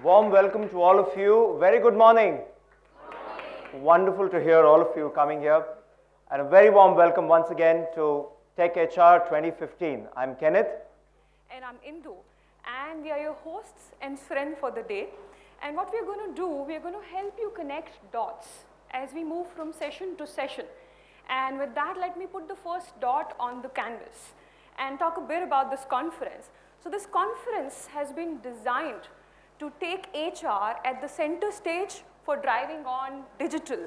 Warm welcome to all of you. Very good morning. Wonderful to hear all of you coming here. And a very warm welcome once again to Tech HR 2015. I'm Kenneth. And I'm Indu. And we are your hosts and friends for the day. And what we're going to do, we're going to help you connect dots as we move from session to session. And with that, let me put the first dot on the canvas and talk a bit about this conference. So this conference has been designed to take HR at the center stage for driving on digital.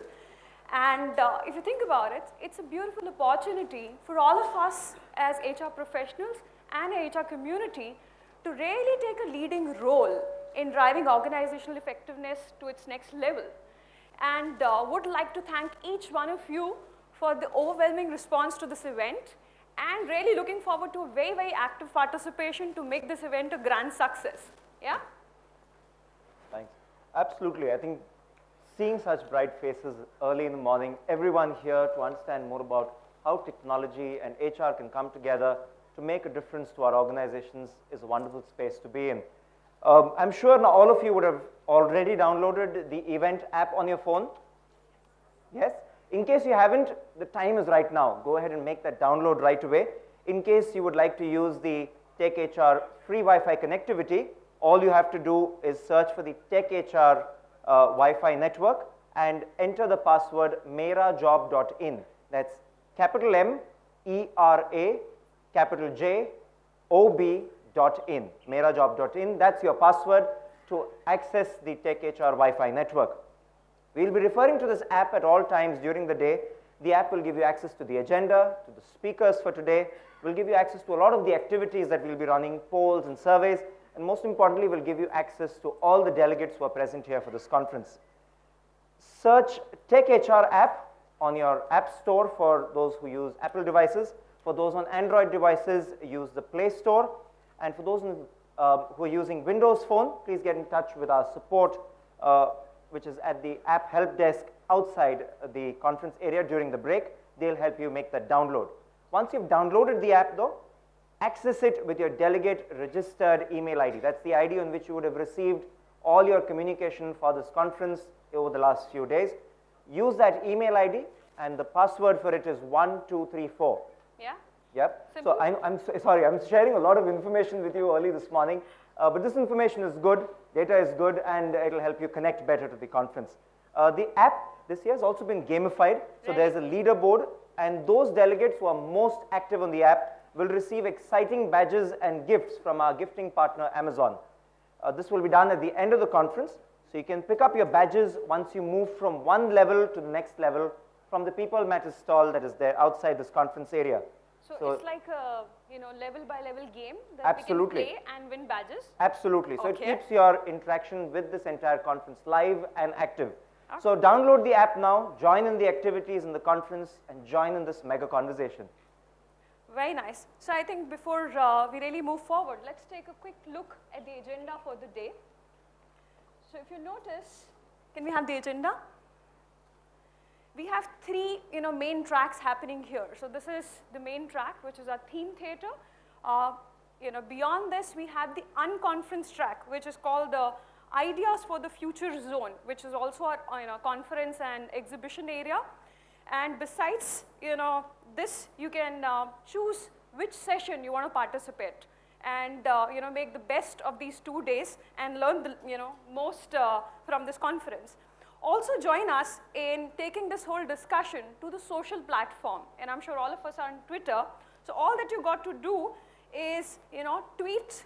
And if you think about it, it's a beautiful opportunity for all of us as HR professionals and HR community to really take a leading role in driving organizational effectiveness to its next level. And would like to thank each one of you for the overwhelming response to this event, and really looking forward to a very, very active participation to make this event a grand success. Yeah? Thanks. Absolutely. I think seeing such bright faces early in the morning, everyone here to understand more about how technology and HR can come together to make a difference to our organizations is a wonderful space to be in. I'm sure now all of you would have already downloaded the event app on your phone. Yes? In case you haven't, the time is right now. Go ahead and make that download right away. In case you would like to use the Tech HR free Wi-Fi connectivity, all you have to do is search for the Tech HR Wi-Fi network and enter the password merajob.in. That's capital M, E-R-A, capital J, O-B.in, merajob.in. That's your password to access the Tech HR Wi-Fi network. We'll be referring to this app at all times during the day. The app will give you access to the agenda, to the speakers for today. Will give you access to a lot of the activities that we'll be running, polls and surveys, and most importantly, will give you access to all the delegates who are present here for this conference. Search Tech HR app on your app store for those who use Apple devices. For those on Android devices, use the Play Store. And for those who are using Windows Phone, please get in touch with our support, which is at the app help desk outside the conference area during the break. They'll help you make that download. Once you've downloaded the app though, access it with your delegate registered email ID. That's the ID on which you would have received all your communication for this conference over the last few days. Use that email ID and the password for it is 1234. Yeah? Yep. Simple. So I'm sorry, I'm sharing a lot of information with you early this morning, but this information is good, data is good, and it'll help you connect better to the conference. The app this year has also been gamified, so there's a leaderboard, and those delegates who are most active on the app will receive exciting badges and gifts from our gifting partner, Amazon. This will be done at the end of the conference, so you can pick up your badges once you move from one level to the next level from the People Matters stall that is there outside this conference area. So it's like a level by level game that absolutely. we can play and win badges? Absolutely. So okay. It keeps your interaction with this entire conference live and active. Okay. So download the app now, join in the activities in the conference, and join in this mega conversation. Very nice. So I think before we really move forward, let's take a quick look at the agenda for the day. So if you notice, can we have the agenda? We have three main tracks happening here. So this is the main track, which is our theme theater. Beyond this, we have the unconference track, which is called the Ideas for the Future Zone, which is also our conference and exhibition area. And besides this, you can choose which session you want to participate, and make the best of these 2 days and learn the most from this conference. Also join us in taking this whole discussion to the social platform, and I'm sure all of us are on Twitter. So all that you got to do is tweet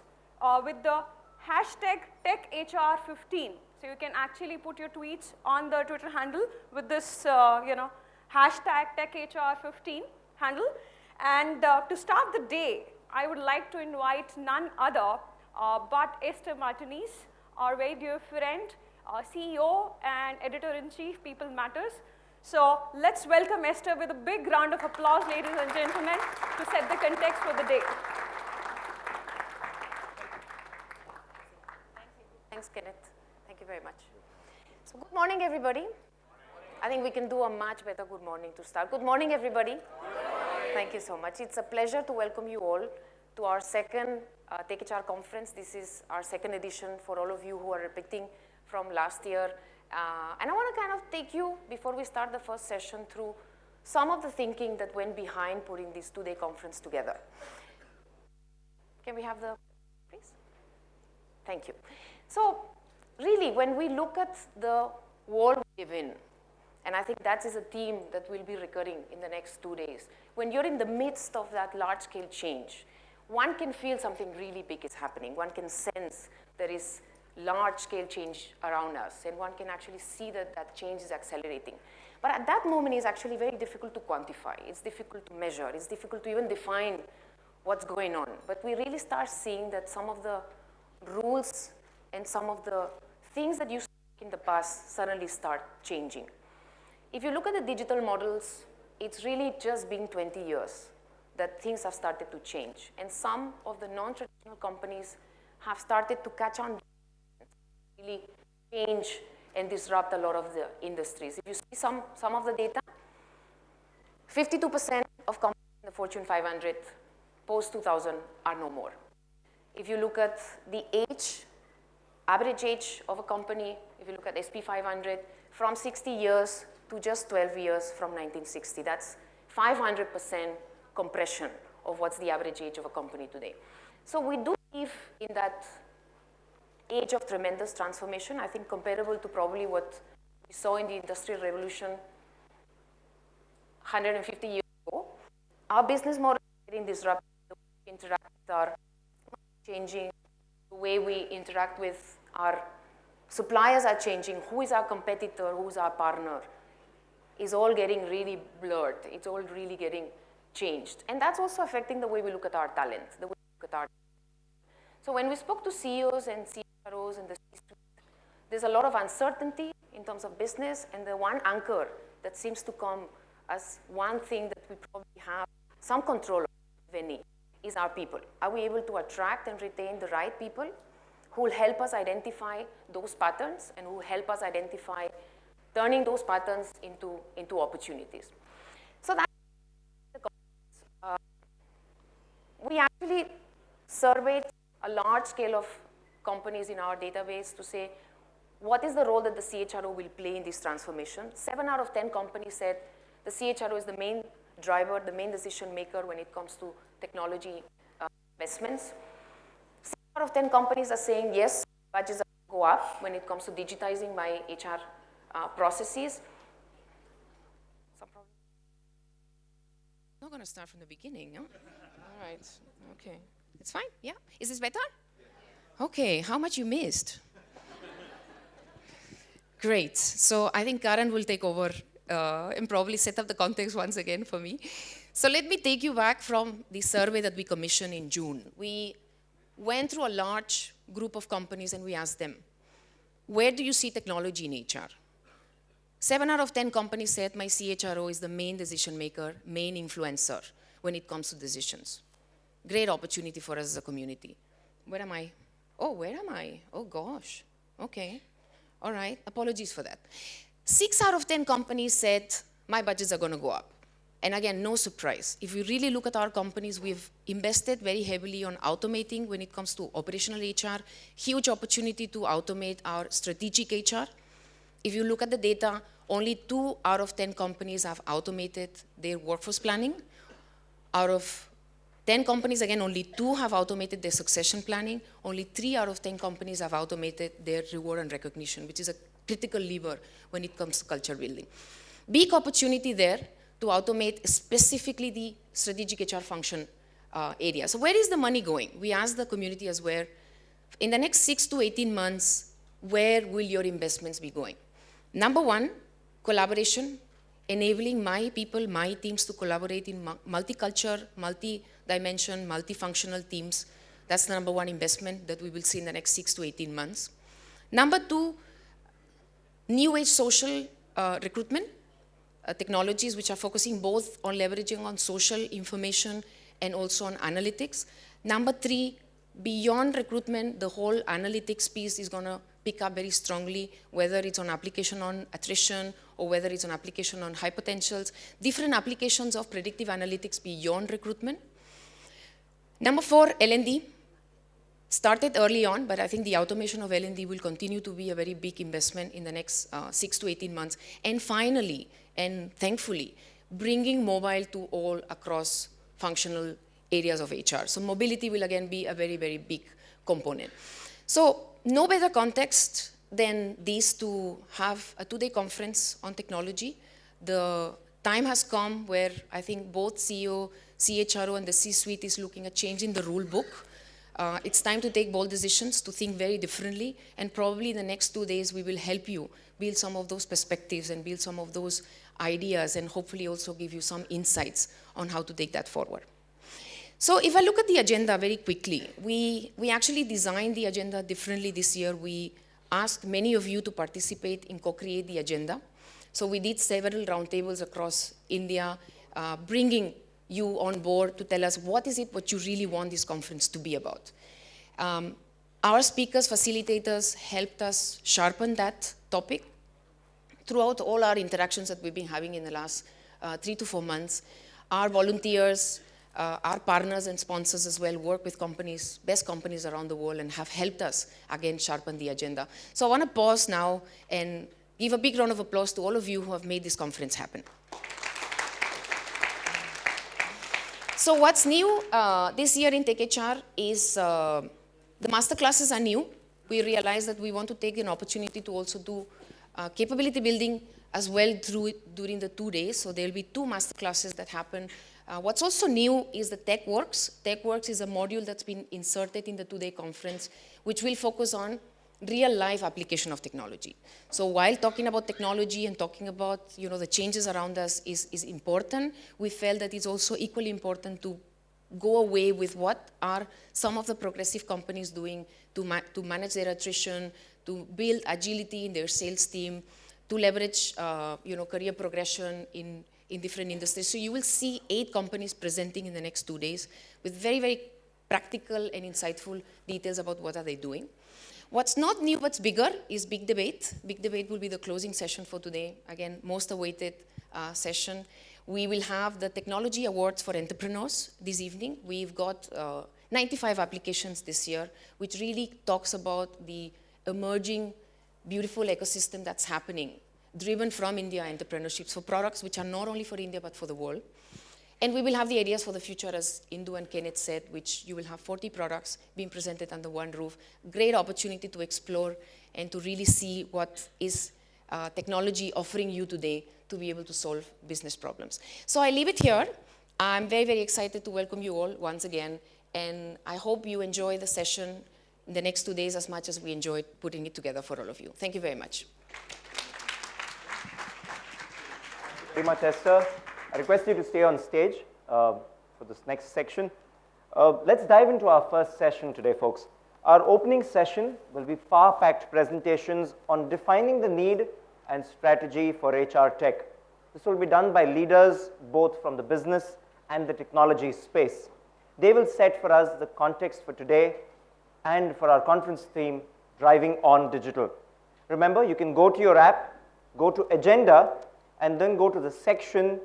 with the hashtag TechHR15. So you can actually put your tweets on the Twitter handle with this hashtag TechHR15 handle. And to start the day, I would like to invite none other but Esther Martinez, our very dear friend, CEO and Editor-in-Chief, People Matters. So let's welcome Esther with a big round of applause, ladies and gentlemen, to set the context for the day. Thanks, Kenneth. Thank you very much. So good morning, everybody. I think we can do a much better good morning to start. Good morning, everybody. Good morning. Thank you so much. It's a pleasure to welcome you all to our second Tech HR conference. This is our second edition for all of you who are repeating from last year. And I want to kind of take you, before we start the first session, through some of the thinking that went behind putting this two-day conference together. Can we have the, please? Thank you. So really, when we look at the world we live in, and I think that is a theme that will be recurring in the next 2 days, when you're in the midst of that large-scale change, one can feel something really big is happening. One can sense there is large-scale change around us, and one can actually see that that change is accelerating. But at that moment, it's actually very difficult to quantify. It's difficult to measure. It's difficult to even define what's going on. But we really start seeing that some of the rules and some of the things that used to work in the past suddenly start changing. If you look at the digital models, it's really just been 20 years that things have started to change. And some of the non-traditional companies have started to catch on, really change and disrupt a lot of the industries. If you see some of the data, 52% of companies in the Fortune 500 post-2000 are no more. If you look at the age, average age of a company, if you look at SP 500, from 60 years to just 12 years from 1960. That's 500% compression of what's the average age of a company today. So we do live in that age of tremendous transformation, I think comparable to probably what we saw in the Industrial Revolution 150 years ago. Our business model is getting disrupted, the way we interact with our changing, the way we interact with our suppliers are changing, who is our competitor, who is our partner, is all getting really blurred. It's all really getting changed. And that's also affecting the way we look at our talent, the way we look at our. So when we spoke to CEOs and CHROs and the C-suite, there's a lot of uncertainty in terms of business, and the one anchor that seems to come as one thing that we probably have some control of, if any, is our people. Are we able to attract and retain the right people who will help us identify those patterns and who will help us identify turning those patterns into opportunities? So that's we actually surveyed a large scale of companies in our database to say, what is the role that the CHRO will play in this transformation? 7 out of 10 companies said the CHRO is the main driver, the main decision maker when it comes to technology investments. 6 out of 10 companies are saying, yes, budgets are go up when it comes to digitizing my HR processes. I'm not going to start from the beginning, no? All right, okay. It's fine, yeah? Is this better? Okay, how much you missed? Great, so I think Karan will take over and probably set up the context once again for me. So let me take you back from the survey that we commissioned in June. We went through a large group of companies and we asked them, where do you see technology in HR? 7 out of 10 companies said my CHRO is the main decision maker, main influencer when it comes to decisions. Great opportunity for us as a community. Where am I? Oh, where am I? Oh gosh, okay. All right, apologies for that. 6 out of 10 companies said my budgets are going to go up. And again, no surprise. If you really look at our companies, we've invested very heavily on automating when it comes to operational HR, huge opportunity to automate our strategic HR. If you look at the data, only 2 out of 10 companies have automated their workforce planning. Out of 10 companies, again, only 2 have automated their succession planning. Only 3 out of 10 companies have automated their reward and recognition, which is a critical lever when it comes to culture building. Big opportunity there to automate specifically the strategic HR function area. So where is the money going? We asked the community as well, in the next 6 to 18 months, where will your investments be going? Number 1, collaboration, enabling my people, my teams to collaborate in multicultural, multi-dimension, multifunctional teams. That's the number 1 investment that we will see in the next 6 to 18 months. Number 2, new age social recruitment, technologies which are focusing both on leveraging on social information and also on analytics. Number 3, beyond recruitment, the whole analytics piece is going to pick up very strongly, whether it's on application on attrition or whether it's on application on high potentials, different applications of predictive analytics beyond recruitment. Number 4, L&D. started early on, but I think the automation of L&D will continue to be a very big investment in the next 6 to 18 months. And finally, and thankfully, bringing mobile to all across functional areas of HR. So mobility will again be a very, very big component. So no better context than this to have a 2-day conference on technology. The time has come where I think both CEO, CHRO, and the C-suite is looking at changing the rule book. It's time to take bold decisions, to think very differently, and probably in the next 2 days we will help you build some of those perspectives and build some of those ideas, and hopefully also give you some insights on how to take that forward. So if I look at the agenda very quickly, we actually designed the agenda differently this year. We asked many of you to participate in co-create the agenda. So we did several roundtables across India, bringing you on board to tell us what is it what you really want this conference to be about. Our speakers, facilitators helped us sharpen that topic throughout all our interactions that we've been having in the last 3 to 4 months. Our volunteers, our partners and sponsors as well work with companies, best companies around the world, and have helped us, again, sharpen the agenda. So I want to pause now and give a big round of applause to all of you who have made this conference happen. So what's new this year in TechHR is the masterclasses are new. We realized that we want to take an opportunity to also do capability building as well during the 2 days. So there'll be 2 masterclasses that happen. What's also new is the TechWorks. TechWorks is a module that's been inserted in the 2-day conference, which will focus on real-life application of technology. So while talking about technology and talking about the changes around us is important, we felt that it's also equally important to go away with what are some of the progressive companies doing to manage their attrition, to build agility in their sales team, to leverage career progression in different industries. So you will see 8 companies presenting in the next 2 days with very, very practical and insightful details about what are they doing. What's not new, what's bigger is Big Debate. Big Debate will be the closing session for today. Again, most awaited session. We will have the Technology Awards for Entrepreneurs this evening. We've got 95 applications this year, which really talks about the emerging, beautiful ecosystem that's happening, driven from India entrepreneurships for products which are not only for India, but for the world. And we will have the ideas for the future, as Indu and Kenneth said, which you will have 40 products being presented under one roof. Great opportunity to explore and to really see what is technology offering you today to be able to solve business problems. So I leave it here. I'm very, very excited to welcome you all once again. And I hope you enjoy the session in the next 2 days as much as we enjoyed putting it together for all of you. Thank you very much. Very much, Esther. I request you to stay on stage for this next section. Let's dive into our first session today, folks. Our opening session will be power-packed presentations on defining the need and strategy for HR tech. This will be done by leaders both from the business and the technology space. They will set for us the context for today and for our conference theme, Driving on Digital. Remember, you can go to your app, go to Agenda, and then go to the section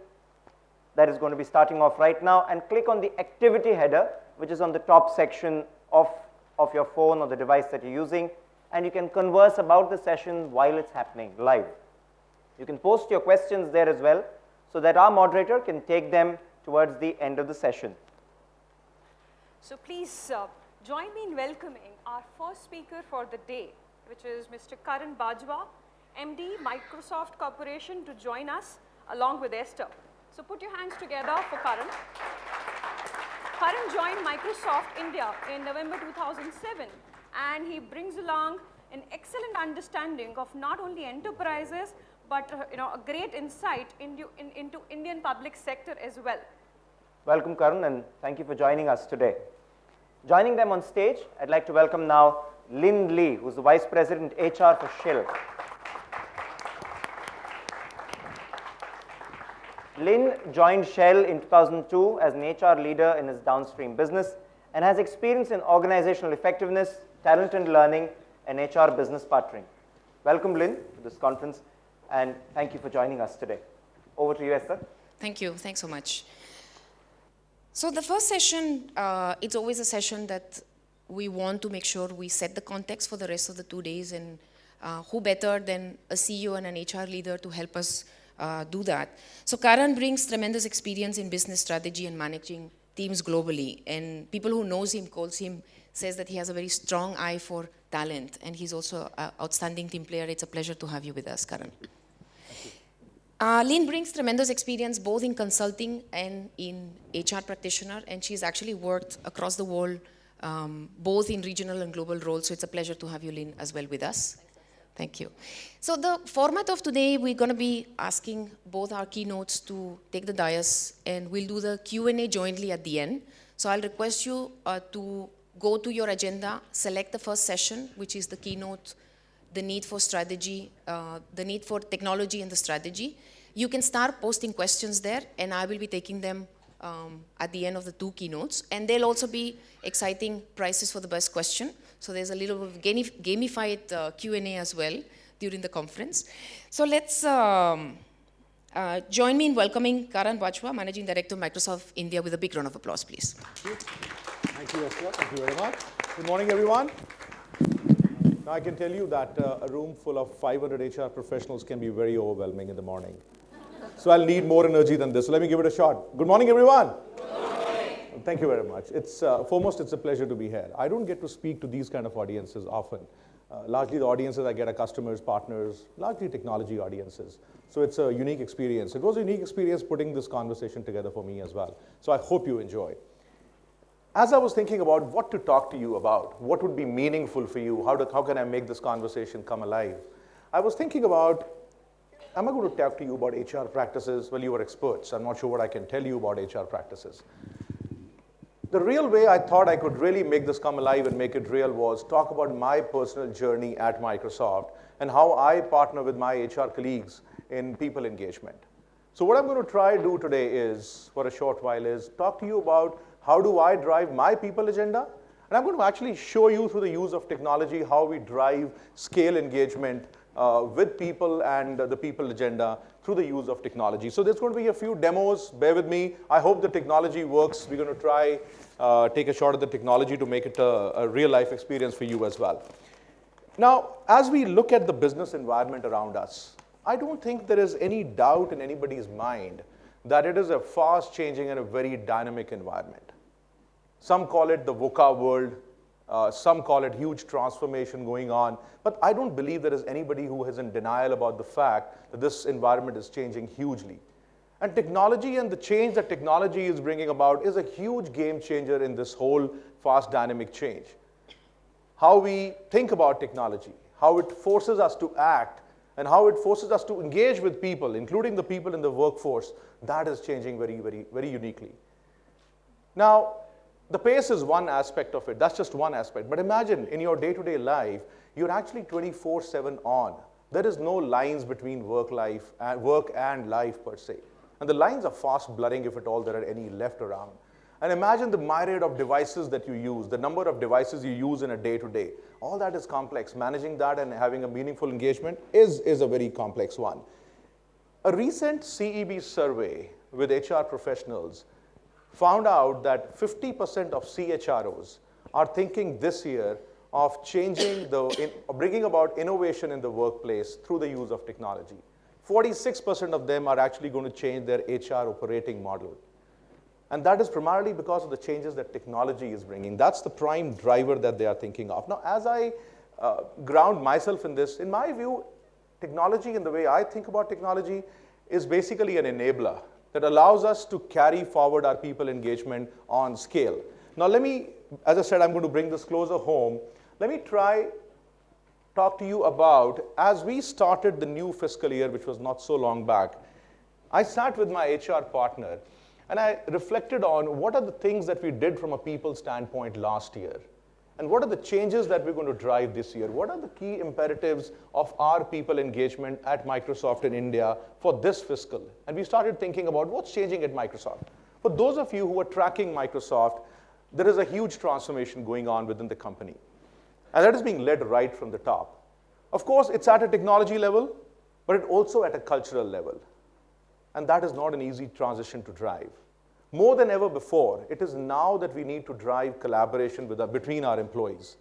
that is going to be starting off right now, and click on the activity header, which is on the top section of your phone or the device that you're using, and you can converse about the session while it's happening live. You can post your questions there as well, so that our moderator can take them towards the end of the session. So please join me in welcoming our first speaker for the day, which is Mr. Karan Bajwa, MD, Microsoft Corporation, to join us along with Esther. So put your hands together for Karan. Karan joined Microsoft India in November 2007, and he brings along an excellent understanding of not only enterprises, but a great insight into Indian public sector as well. Welcome, Karan, and thank you for joining us today. Joining them on stage, I'd like to welcome now Lynn Lee, who's the Vice President HR for Shell. Lynn joined Shell in 2002 as an HR leader in his downstream business and has experience in organizational effectiveness, talent and learning, and HR business partnering. Welcome, Lynn, to this conference, and thank you for joining us today. Over to you, Esther. Thank you. Thanks so much. So the first session, it's always a session that we want to make sure we set the context for the rest of the 2 days, and who better than a CEO and an HR leader to help us do that. So Karan brings tremendous experience in business strategy and managing teams globally, and people who knows him, calls him, says that he has a very strong eye for talent, and he's also an outstanding team player. It's a pleasure to have you with us, Karan. Lynn brings tremendous experience both in consulting and in HR practitioner, and she's actually worked across the world, both in regional and global roles, so it's a pleasure to have you, Lynn, as well with us. Thank you. So the format of today, we're going to be asking both our keynotes to take the dais, and we'll do the Q&A jointly at the end. So I'll request you to go to your agenda, select the first session, which is the keynote, the need for strategy, the need for technology and the strategy. You can start posting questions there, and I will be taking them at the end of the 2 keynotes. And there'll also be exciting prizes for the best question. So there's a little bit of gamified Q&A as well during the conference. So let's join me in welcoming Karan Bajwa, Managing Director of Microsoft India, with a big round of applause, please. Thank you, Esther. Thank you very much. Good morning, everyone. Now, I can tell you that a room full of 500 HR professionals can be very overwhelming in the morning. So I'll need more energy than this. So let me give it a shot. Good morning, everyone. Good morning. Thank you very much. Foremost, it's a pleasure to be here. I don't get to speak to these kind of audiences often. Largely, the audiences I get are customers, partners, largely technology audiences. So it's a unique experience. It was a unique experience putting this conversation together for me as well. So I hope you enjoy. As I was thinking about what to talk to you about, what would be meaningful for you, how can I make this conversation come alive, I was thinking about, am I going to talk to you about HR practices? Well, you are experts. I'm not sure what I can tell you about HR practices. The real way I thought I could really make this come alive and make it real was talk about my personal journey at Microsoft and how I partner with my HR colleagues in people engagement. So what I'm going to try to do today is, for a short while, is talk to you about how do I drive my people agenda? And I'm going to actually show you through the use of technology how we drive scale engagement with people and the people agenda through the use of technology. So there's going to be a few demos. Bear with me. I hope the technology works. We're going to try take a shot at the technology to make it a real-life experience for you as well. Now, as we look at the business environment around us, I don't think there is any doubt in anybody's mind that it is a fast-changing and a very dynamic environment. Some call it the VUCA world. Some call it huge transformation going on. But I don't believe there is anybody who is in denial about the fact that this environment is changing hugely. And technology and the change that technology is bringing about is a huge game changer in this whole fast dynamic change. How we think about technology, how it forces us to act, and how it forces us to engage with people, including the people in the workforce, that is changing very, very, very uniquely. Now, the pace is one aspect of it. That's just one aspect. But imagine in your day-to-day life, you're actually 24/7 on. There is no lines between work and life per se. And the lines are fast blurring, if at all there are any left around. And imagine the myriad of devices that you use, the number of devices you use in a day-to-day. All that is complex. Managing that and having a meaningful engagement is a very complex one. A recent CEB survey with HR professionals found out that 50% of CHROs are thinking this year of bringing about innovation in the workplace through the use of technology. 46% of them are actually going to change their HR operating model. And that is primarily because of the changes that technology is bringing. That's the prime driver that they are thinking of. Now, as I ground myself in this, in my view, technology and the way I think about technology is basically an enabler that allows us to carry forward our people engagement on scale. Now, as I said, I'm going to bring this closer home. Let me talk to you about, as we started the new fiscal year, which was not so long back, I sat with my HR partner and I reflected on what are the things that we did from a people standpoint last year. And what are the changes that we're going to drive this year? What are the key imperatives of our people engagement at Microsoft in India for this fiscal? And we started thinking about what's changing at Microsoft. For those of you who are tracking Microsoft, there is a huge transformation going on within the company. And that is being led right from the top. Of course, it's at a technology level, but it's also at a cultural level. And that is not an easy transition to drive. More than ever before, it is now that we need to drive collaboration between our employees.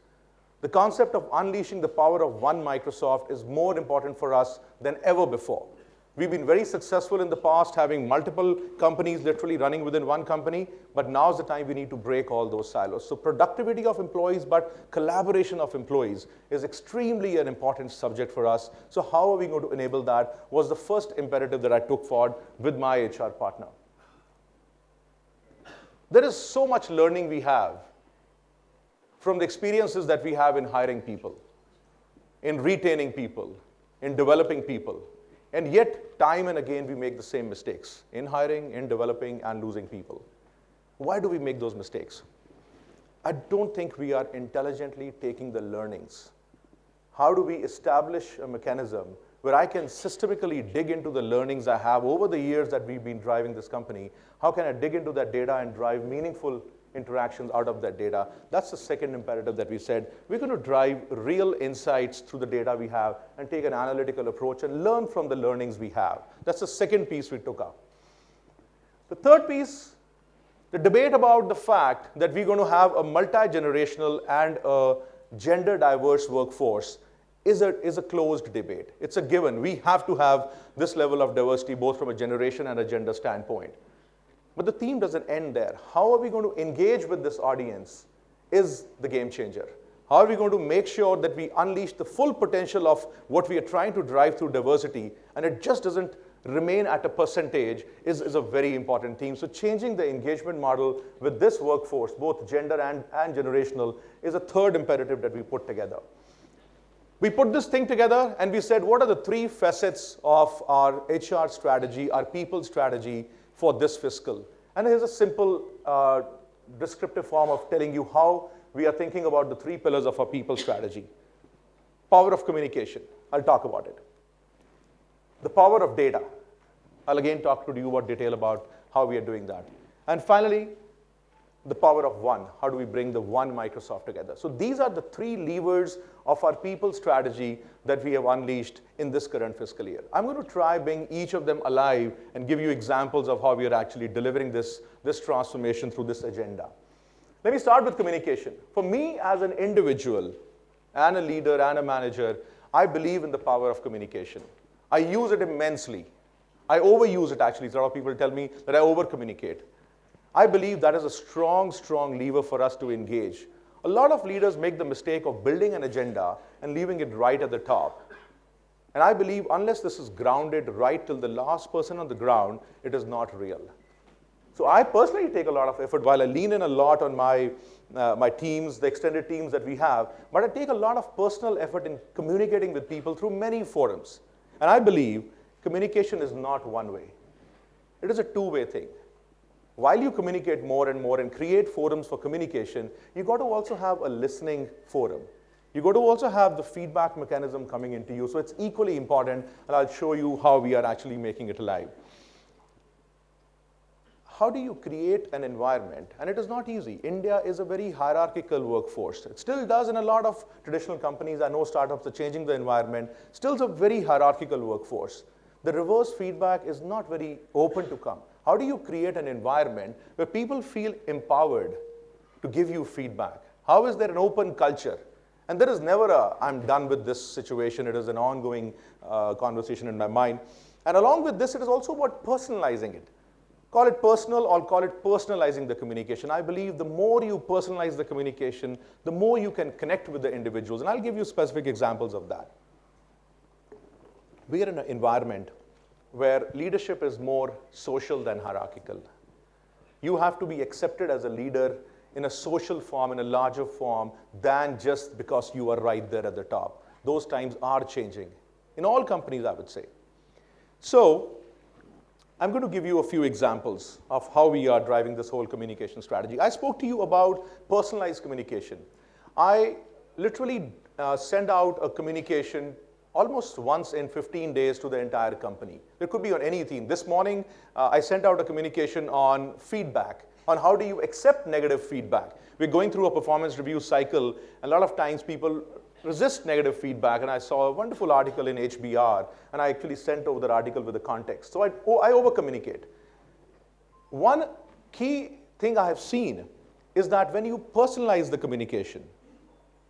The concept of unleashing the power of one Microsoft is more important for us than ever before. We've been very successful in the past, having multiple companies literally running within one company, but now's the time we need to break all those silos. So productivity of employees, but collaboration of employees is extremely an important subject for us. So how are we going to enable that was the first imperative that I took forward with my HR partner. There is so much learning we have from the experiences that we have in hiring people, in retaining people, in developing people. And yet, time and again, we make the same mistakes in hiring, in developing, and losing people. Why do we make those mistakes? I don't think we are intelligently taking the learnings. How do we establish a mechanism where I can systematically dig into the learnings I have over the years that we've been driving this company? How can I dig into that data and drive meaningful interactions out of that data? That's the second imperative that we said. We're going to drive real insights through the data we have and take an analytical approach and learn from the learnings we have. That's the second piece we took up. The third piece, the debate about the fact that we're going to have a multi-generational and a gender diverse workforce is a closed debate. It's a given. We have to have this level of diversity both from a generation and a gender standpoint. But the theme doesn't end there. How are we going to engage with this audience is the game changer. How are we going to make sure that we unleash the full potential of what we are trying to drive through diversity, and it just doesn't remain at a percentage is a very important theme. So changing the engagement model with this workforce, both gender and generational, is a third imperative that we put together. We put this thing together and we said, what are the three facets of our HR strategy, our people strategy for this fiscal? And here's a simple descriptive form of telling you how we are thinking about the three pillars of our people strategy. Power of communication, I'll talk about it. The power of data, I'll again talk to you about detail about how we are doing that. And finally, the power of one, how do we bring the one Microsoft together? So these are the three levers of our people strategy that we have unleashed in this current fiscal year. I'm going to try bring each of them alive and give you examples of how we are actually delivering this transformation through this agenda. Let me start with communication. For me as an individual and a leader and a manager, I believe in the power of communication. I use it immensely. I overuse it actually. A lot of people tell me that I over-communicate. I believe that is a strong, strong lever for us to engage. A lot of leaders make the mistake of building an agenda and leaving it right at the top. And I believe unless this is grounded right till the last person on the ground, it is not real. So I personally take a lot of effort while I lean in a lot on my teams, the extended teams that we have, but I take a lot of personal effort in communicating with people through many forums. And I believe communication is not one way. It is a two-way thing. While you communicate more and more and create forums for communication, you've got to also have a listening forum. You've got to also have the feedback mechanism coming into you. So it's equally important, and I'll show you how we are actually making it alive. How do you create an environment? And it is not easy. India is a very hierarchical workforce. It still does in a lot of traditional companies. I know startups are changing the environment. Still, it's a very hierarchical workforce. The reverse feedback is not very open to come. How do you create an environment where people feel empowered to give you feedback? How is there an open culture? And there is never a, I'm done with this situation. It is an ongoing conversation in my mind. And along with this, it is also about personalizing it. Call it personal or call it personalizing the communication. I believe the more you personalize the communication, the more you can connect with the individuals. And I'll give you specific examples of that. We are in an environment where leadership is more social than hierarchical. You have to be accepted as a leader in a social form, in a larger form, than just because you are right there at the top. Those times are changing. In all companies, I would say. So, I'm going to give you a few examples of how we are driving this whole communication strategy. I spoke to you about personalized communication. I literally send out a communication almost once in 15 days to the entire company. It could be on any theme. This morning, I sent out a communication on feedback, on how do you accept negative feedback. We're going through a performance review cycle. A lot of times people resist negative feedback, and I saw a wonderful article in HBR, and I actually sent over that article with the context. So I over-communicate. One key thing I have seen is that when you personalize the communication,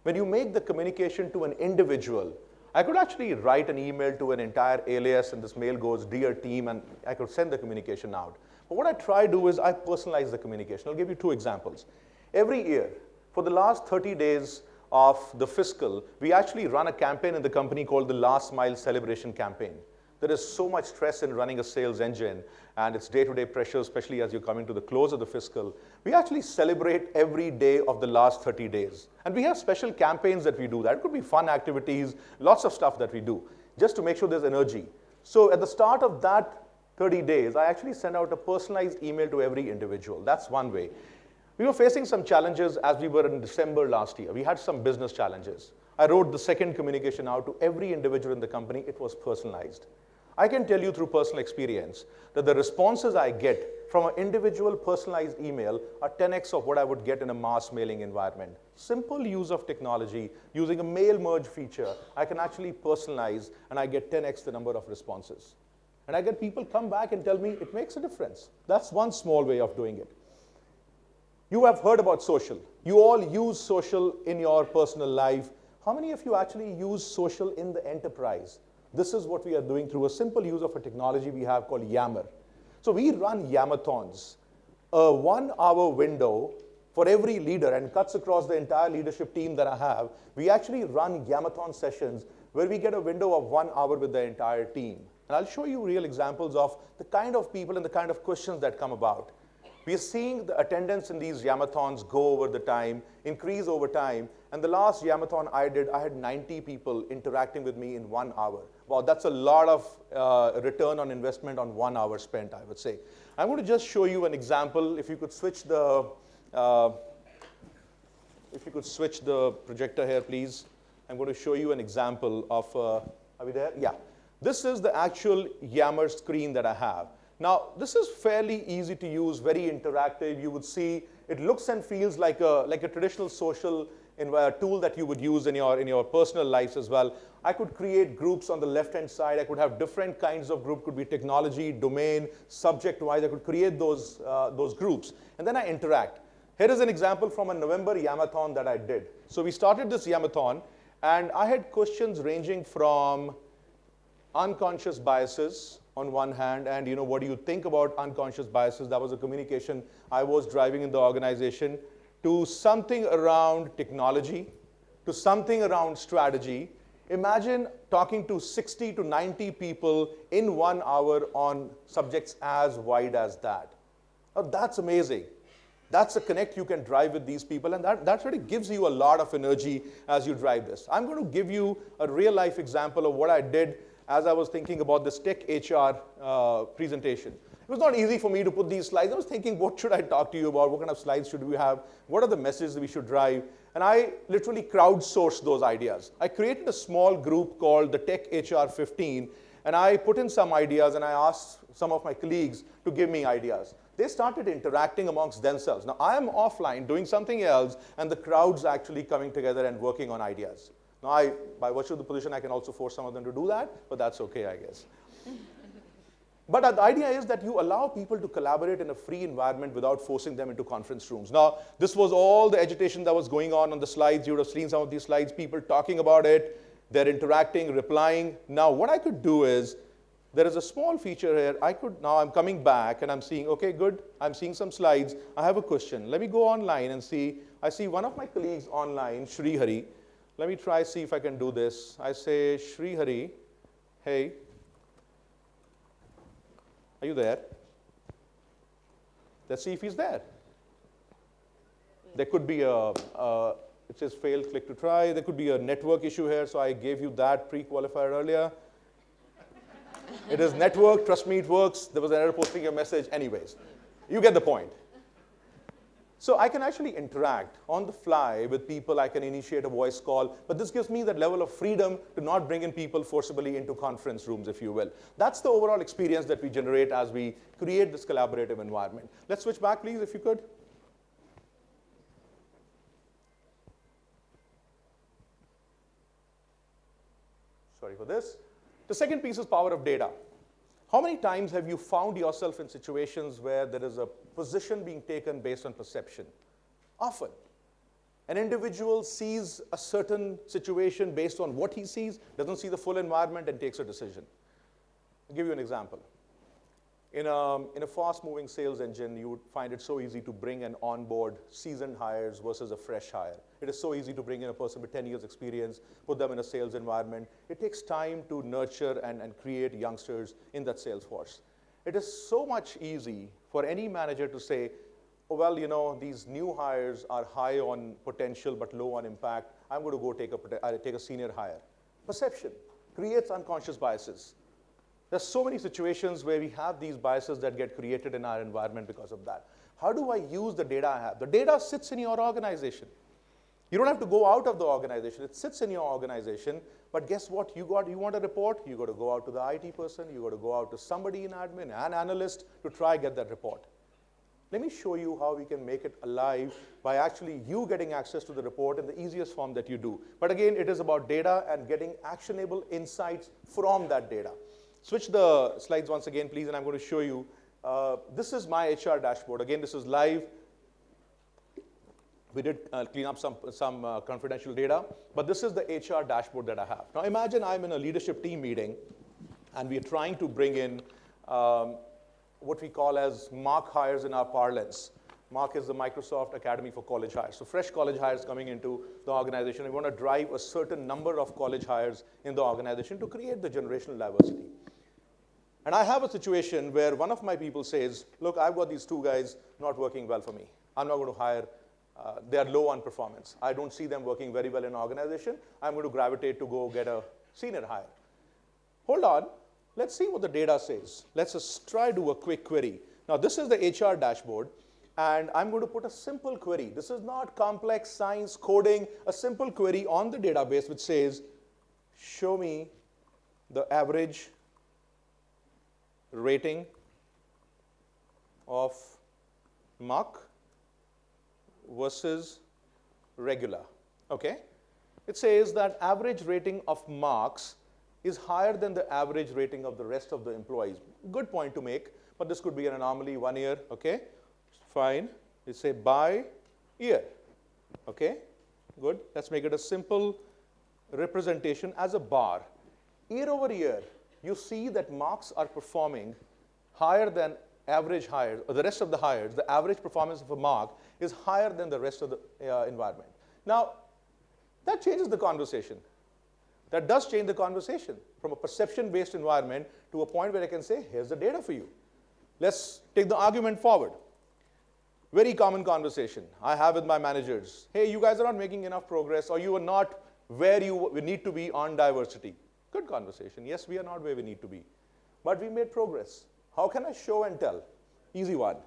when you make the communication to an individual, I could actually write an email to an entire alias and this mail goes, dear team, and I could send the communication out. But what I try to do is I personalize the communication. I'll give you 2 examples. Every year, for the last 30 days of the fiscal, we actually run a campaign in the company called the Last Mile Celebration Campaign. There is so much stress in running a sales engine, and it's day-to-day pressure, especially as you're coming to the close of the fiscal. We actually celebrate every day of the last 30 days. And we have special campaigns that we do that. It could be fun activities, lots of stuff that we do, just to make sure there's energy. So at the start of that 30 days, I actually send out a personalized email to every individual. That's one way. We were facing some challenges as we were in December last year. We had some business challenges. I wrote the second communication out to every individual in the company. It was personalized. I can tell you through personal experience that the responses I get from an individual personalized email are 10x of what I would get in a mass mailing environment. Simple use of technology, using a mail merge feature, I can actually personalize and I get 10x the number of responses. And I get people come back and tell me it makes a difference. That's one small way of doing it. You have heard about social. You all use social in your personal life. How many of you actually use social in the enterprise? This is what we are doing through a simple use of a technology we have called Yammer. So we run Yamathons, a 1-hour window for every leader and cuts across the entire leadership team that I have. We actually run Yamathon sessions where we get a window of 1 hour with the entire team. And I'll show you real examples of the kind of people and the kind of questions that come about. We are seeing the attendance in these Yamathons go over the time, increase over time. And the last Yamathon I did, I had 90 people interacting with me in 1 hour. Wow, that's a lot of return on investment on 1 hour spent, I would say. I'm going to just show you an example. If you could switch the projector here, please. I'm going to show you an example of, are we there? Yeah. This is the actual Yammer screen that I have. Now, this is fairly easy to use, very interactive. You would see it looks and feels like a traditional social tool that you would use in your personal lives as well. I could create groups on the left-hand side. I could have different kinds of groups. Could be technology, domain, subject-wise. I could create those groups. And then I interact. Here is an example from a November Yamathon that I did. So we started this Yamathon, and I had questions ranging from unconscious biases on one hand, and what do you think about unconscious biases? That was a communication I was driving in the organization, to something around technology, to something around strategy. Imagine talking to 60 to 90 people in 1 hour on subjects as wide as that. Now, that's amazing. That's a connect you can drive with these people, and that really gives you a lot of energy as you drive this. I'm going to give you a real-life example of what I did as I was thinking about this tech HR presentation. It was not easy for me to put these slides. I was thinking, what should I talk to you about? What kind of slides should we have? What are the messages we should drive? And I literally crowdsourced those ideas. I created a small group called the Tech HR 15, and I put in some ideas, and I asked some of my colleagues to give me ideas. They started interacting amongst themselves. Now, I am offline doing something else, and the crowd's actually coming together and working on ideas. Now, by virtue of the position, I can also force some of them to do that, but that's okay, I guess. But the idea is that you allow people to collaborate in a free environment without forcing them into conference rooms. Now, this was all the agitation that was going on the slides. You would have seen some of these slides, people talking about it. They're interacting, replying. Now, what I could do is, there is a small feature here. Now I'm coming back, and I'm seeing, okay, good. I'm seeing some slides. I have a question. Let me go online and see. I see one of my colleagues online, Shri Hari. Let me try see if I can do this. I say, Shri Hari, hey, are you there? Let's see if he's there. There could be it says failed, click to try. There could be a network issue here, so I gave you that pre-qualifier earlier. It is network, trust me, it works. There was an error posting your message. Anyways, you get the point. So I can actually interact on the fly with people. I can initiate a voice call. But this gives me that level of freedom to not bring in people forcibly into conference rooms, if you will. That's the overall experience that we generate as we create this collaborative environment. Let's switch back, please, if you could. Sorry for this. The second piece is power of data. How many times have you found yourself in situations where there is a position being taken based on perception? Often. An individual sees a certain situation based on what he sees, doesn't see the full environment, and takes a decision. I'll give you an example. In a fast-moving sales engine, you would find it so easy to bring and onboard seasoned hires versus a fresh hire. It is so easy to bring in a person with 10 years experience, put them in a sales environment. It takes time to nurture and create youngsters in that sales force. It is so much easy for any manager to say, oh, well, you know, these new hires are high on potential but low on impact. I'm going to go take a senior hire. Perception creates unconscious biases. There's so many situations where we have these biases that get created in our environment because of that. How do I use the data I have? The data sits in your organization. You don't have to go out of the organization. It sits in your organization. But guess what? You want a report? You got to go out to the IT person. You got to go out to somebody in admin, an analyst, to try get that report. Let me show you how we can make it alive by actually you getting access to the report in the easiest form that you do. But again, it is about data and getting actionable insights from that data. Switch the slides once again, please, and I'm going to show you. This is my HR dashboard. Again, this is live. We did clean up some confidential data, but this is the HR dashboard that I have. Now imagine I'm in a leadership team meeting, and we're trying to bring in what we call as MARC hires in our parlance. MARC is the Microsoft Academy for College Hires. So fresh college hires coming into the organization. We want to drive a certain number of college hires in the organization to create the generational diversity. And I have a situation where one of my people says, look, I've got these two guys not working well for me. I'm not going to hire. They are low on performance. I don't see them working very well in an organization. I'm going to gravitate to go get a senior hire. Hold on. Let's see what the data says. Let's just try to do a quick query. Now, this is the HR dashboard, and I'm going to put a simple query. This is not complex science coding, a simple query on the database which says, show me the average rating of MARC versus regular. Okay? It says that average rating of MARCs is higher than the average rating of the rest of the employees. Good point to make, but this could be an anomaly 1 year, okay? Fine. We say by year, okay? Good. Let's make it a simple representation as a bar. Year over year, you see that MARCs are performing higher than average hires, or the rest of the hires. The average performance of a MARC is higher than the rest of the environment. Now, that changes the conversation. That does change the conversation from a perception-based environment to a point where I can say, here's the data for you. Let's take the argument forward. Very common conversation I have with my managers. Hey, you guys are not making enough progress, or you are not where you need to be on diversity. Good conversation. Yes, we are not where we need to be, but we made progress. How can I show and tell? Easy one.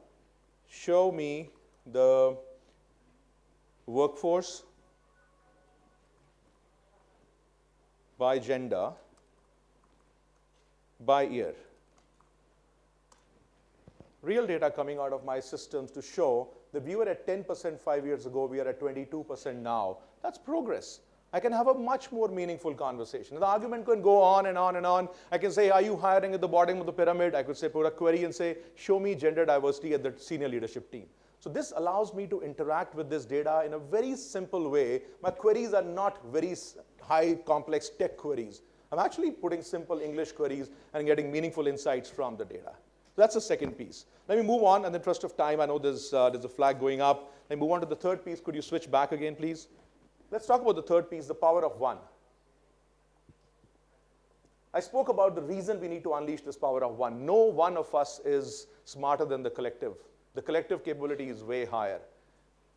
Show me the workforce by gender, by year. Real data coming out of my systems to show that we were at 10% 5 years ago, we are at 22% now. That's progress. I can have a much more meaningful conversation. The argument can go on and on and on. I can say, are you hiring at the bottom of the pyramid? I could say, put a query and say, show me gender diversity at the senior leadership team. So this allows me to interact with this data in a very simple way. My queries are not very high, complex tech queries. I'm actually putting simple English queries and getting meaningful insights from the data. So that's the second piece. Let me move on in the interest of time. I know there's a flag going up. Let me move on to the third piece. Could you switch back again, please? Let's talk about the third piece, the power of one. I spoke about the reason we need to unleash this power of one. No one of us is smarter than the collective. The collective capability is way higher.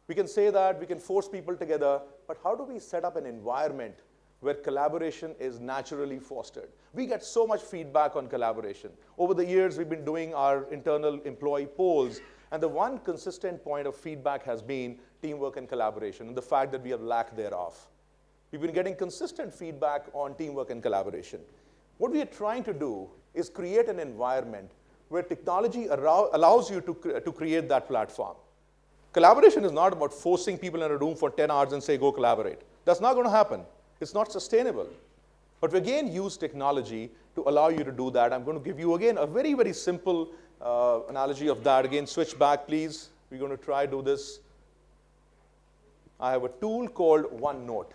We can say that, we can force people together, but how do we set up an environment where collaboration is naturally fostered? We get so much feedback on collaboration. Over the years, we've been doing our internal employee polls, and the one consistent point of feedback has been teamwork and collaboration, and the fact that we have lack thereof. We've been getting consistent feedback on teamwork and collaboration. What we are trying to do is create an environment where technology allows you to create that platform. Collaboration is not about forcing people in a room for 10 hours and say, go collaborate. That's not going to happen. It's not sustainable. But we again use technology to allow you to do that. I'm going to give you again a very, very simple analogy of that. Again, switch back, please. We're going to try do this. I have a tool called OneNote.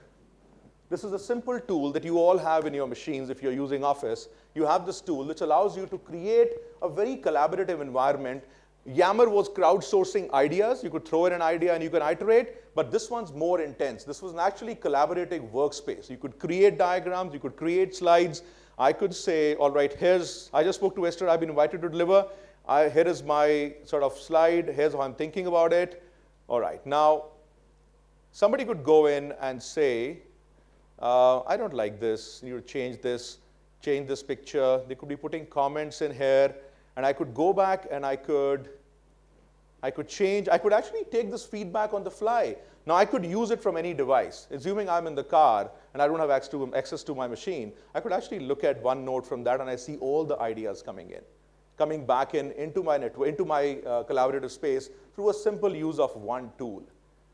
This is a simple tool that you all have in your machines if you're using Office. You have this tool which allows you to create a very collaborative environment. Yammer was crowdsourcing ideas. You could throw in an idea and you can iterate, but this one's more intense. This was an actually collaborative workspace. You could create diagrams, you could create slides. I could say, all right, I just spoke to Esther, I've been invited to deliver. Here is my sort of slide, here's how I'm thinking about it. All right, now, somebody could go in and say, I don't like this, you change this picture. They could be putting comments in here, and I could go back and I could change. I could actually take this feedback on the fly. Now, I could use it from any device. Assuming I'm in the car and I don't have access to my machine, I could actually look at OneNote from that, and I see all the ideas coming back into my network, into my collaborative space through a simple use of one tool.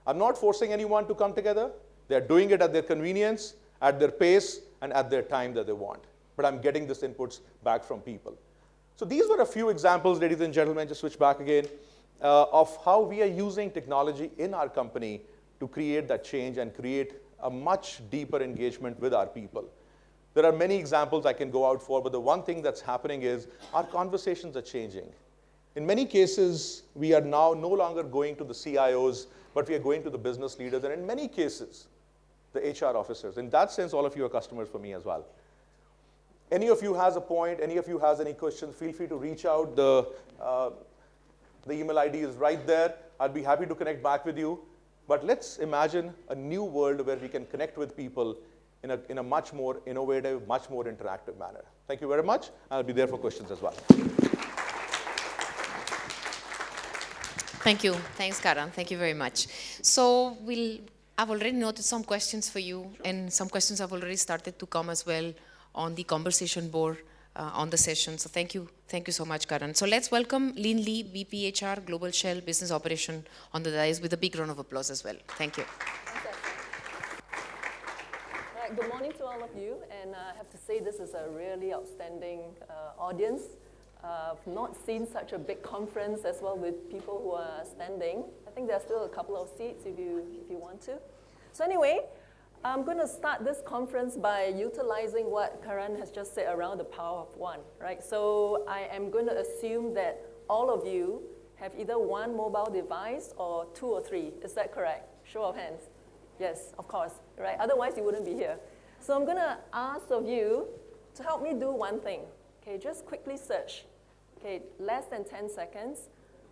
I'm not forcing anyone to come together. They're doing it at their convenience, at their pace, and at their time that they want. But I'm getting this inputs back from people. So these were a few examples, ladies and gentlemen, just switch back again, of how we are using technology in our company to create that change and create a much deeper engagement with our people. There are many examples I can go out for, but the one thing that's happening is our conversations are changing. In many cases, we are now no longer going to the CIOs, but we are going to the business leaders, and in many cases, the HR officers. In that sense, all of you are customers for me as well. Any of you has a point, any of you has any questions, feel free to reach out. The email ID is right there. I'll be happy to connect back with you. But let's imagine a new world where we can connect with people in a much more innovative, much more interactive manner. Thank you very much. I'll be there for questions as well. Thank you. Thanks, Karan. Thank you very much. So I've already noted some questions for you, and some questions have already started to come as well on the conversation board on the session. So thank you so much, Karan. So let's welcome Lynn Lee, VP HR, Global Shell Business Operation on the dais with a big round of applause as well. Thank you. Right, good morning to all of you, and I have to say this is a really outstanding audience. I've not seen such a big conference as well with people who are standing. I think there's still a couple of seats if you want to. So anyway, I'm going to start this conference by utilizing what Karan has just said around the power of one, right? So I am going to assume that all of you have either one mobile device or two or three. Is that correct? Show of hands. Yes, of course, right? Otherwise, you wouldn't be here. So I'm going to ask of you to help me do one thing. Okay, just quickly search. Okay, less than 10 seconds.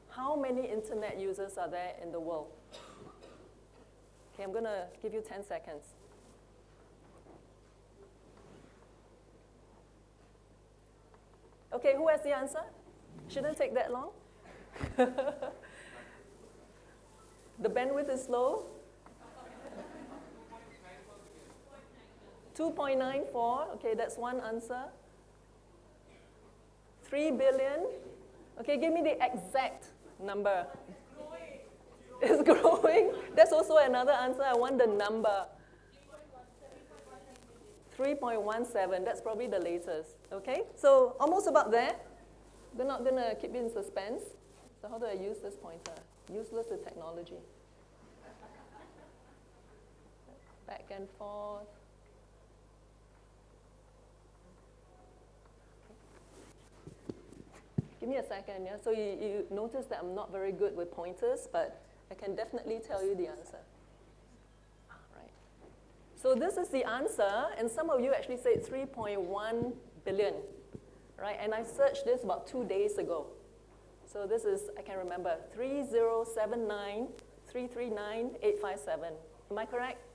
How many internet users are there in the world? Okay, I'm going to give you 10 seconds. Okay, who has the answer? Shouldn't take that long. The bandwidth is low. 2.94, okay, that's one answer. 3 billion. Okay, give me the exact number. It's growing. That's also another answer. I want the number. 3.17, that's probably the latest. Okay, so almost about there. We're not going to keep you in suspense. So how do I use this pointer? Useless with technology. Back and forth. Give me a second, yeah? So you notice that I'm not very good with pointers, but I can definitely tell you the answer. Right. So this is the answer, and some of you actually said 3.1 billion, right? And I searched this about 2 days ago. So this is, I can remember, 3079339857. Am I correct?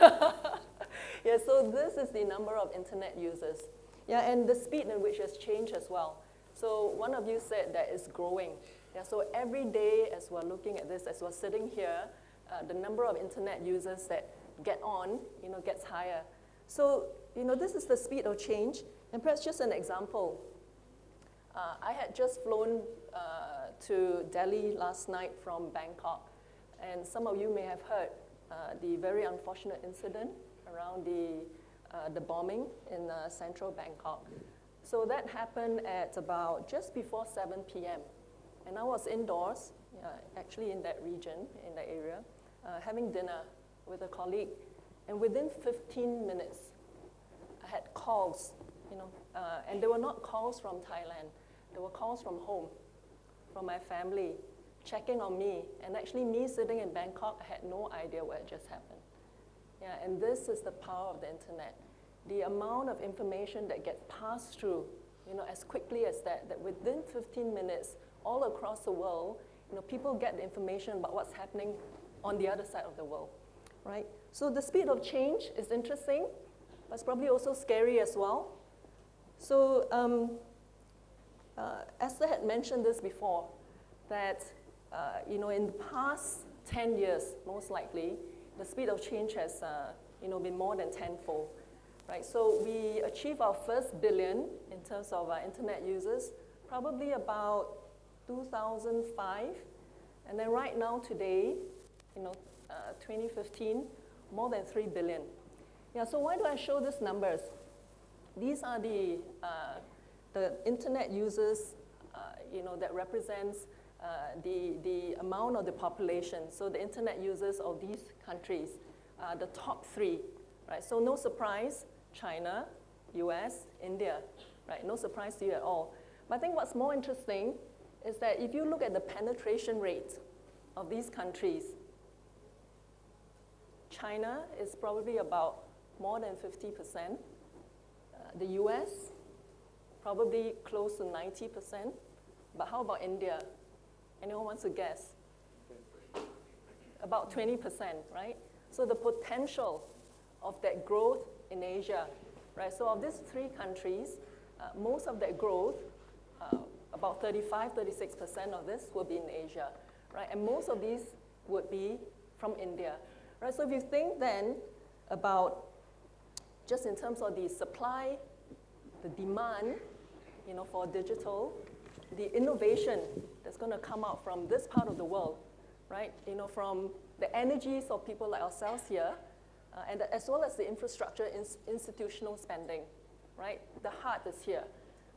Yeah, so this is the number of internet users. Yeah, and the speed in which has changed as well. So one of you said that it's growing. Yeah, so every day as we're looking at this, as we're sitting here, the number of internet users that get on, gets higher. So, this is the speed of change. And perhaps just an example. I had just flown to Delhi last night from Bangkok. And some of you may have heard the very unfortunate incident around the the bombing in central Bangkok. So that happened at about just before 7 p.m. And I was indoors, actually in that region, in that area, having dinner with a colleague. And within 15 minutes, I had calls, and they were not calls from Thailand. They were calls from home, from my family, checking on me. And actually, me sitting in Bangkok, I had no idea what had just happened. Yeah, and this is the power of the internet. The amount of information that gets passed through, as quickly as that within 15 minutes, all across the world, people get the information about what's happening on the other side of the world, right? So the speed of change is interesting, but it's probably also scary as well. So Esther had mentioned this before, that in the past 10 years, most likely, the speed of change has been more than tenfold. Right, so we achieved our first billion in terms of internet users, probably about 2005, and then right now today, 2015, more than 3 billion. Yeah, so why do I show these numbers? These are the internet users, that represents the amount of the population. So the internet users of these countries, the top 3, right? So no surprise. China, US, India, right? No surprise to you at all. But I think what's more interesting is that if you look at the penetration rate of these countries, China is probably about more than 50%. The US, probably close to 90%. But how about India? Anyone wants to guess? About 20%, right? So the potential of that growth in Asia, right? So of these 3 countries, most of that growth, about 35-36% of this will be in Asia, right? And most of these would be from India, right? So if you think then about just in terms of the supply, the demand, for digital, the innovation that's going to come out from this part of the world, right? From the energies of people like ourselves here, and as well as the infrastructure, institutional spending, right? The heart is here.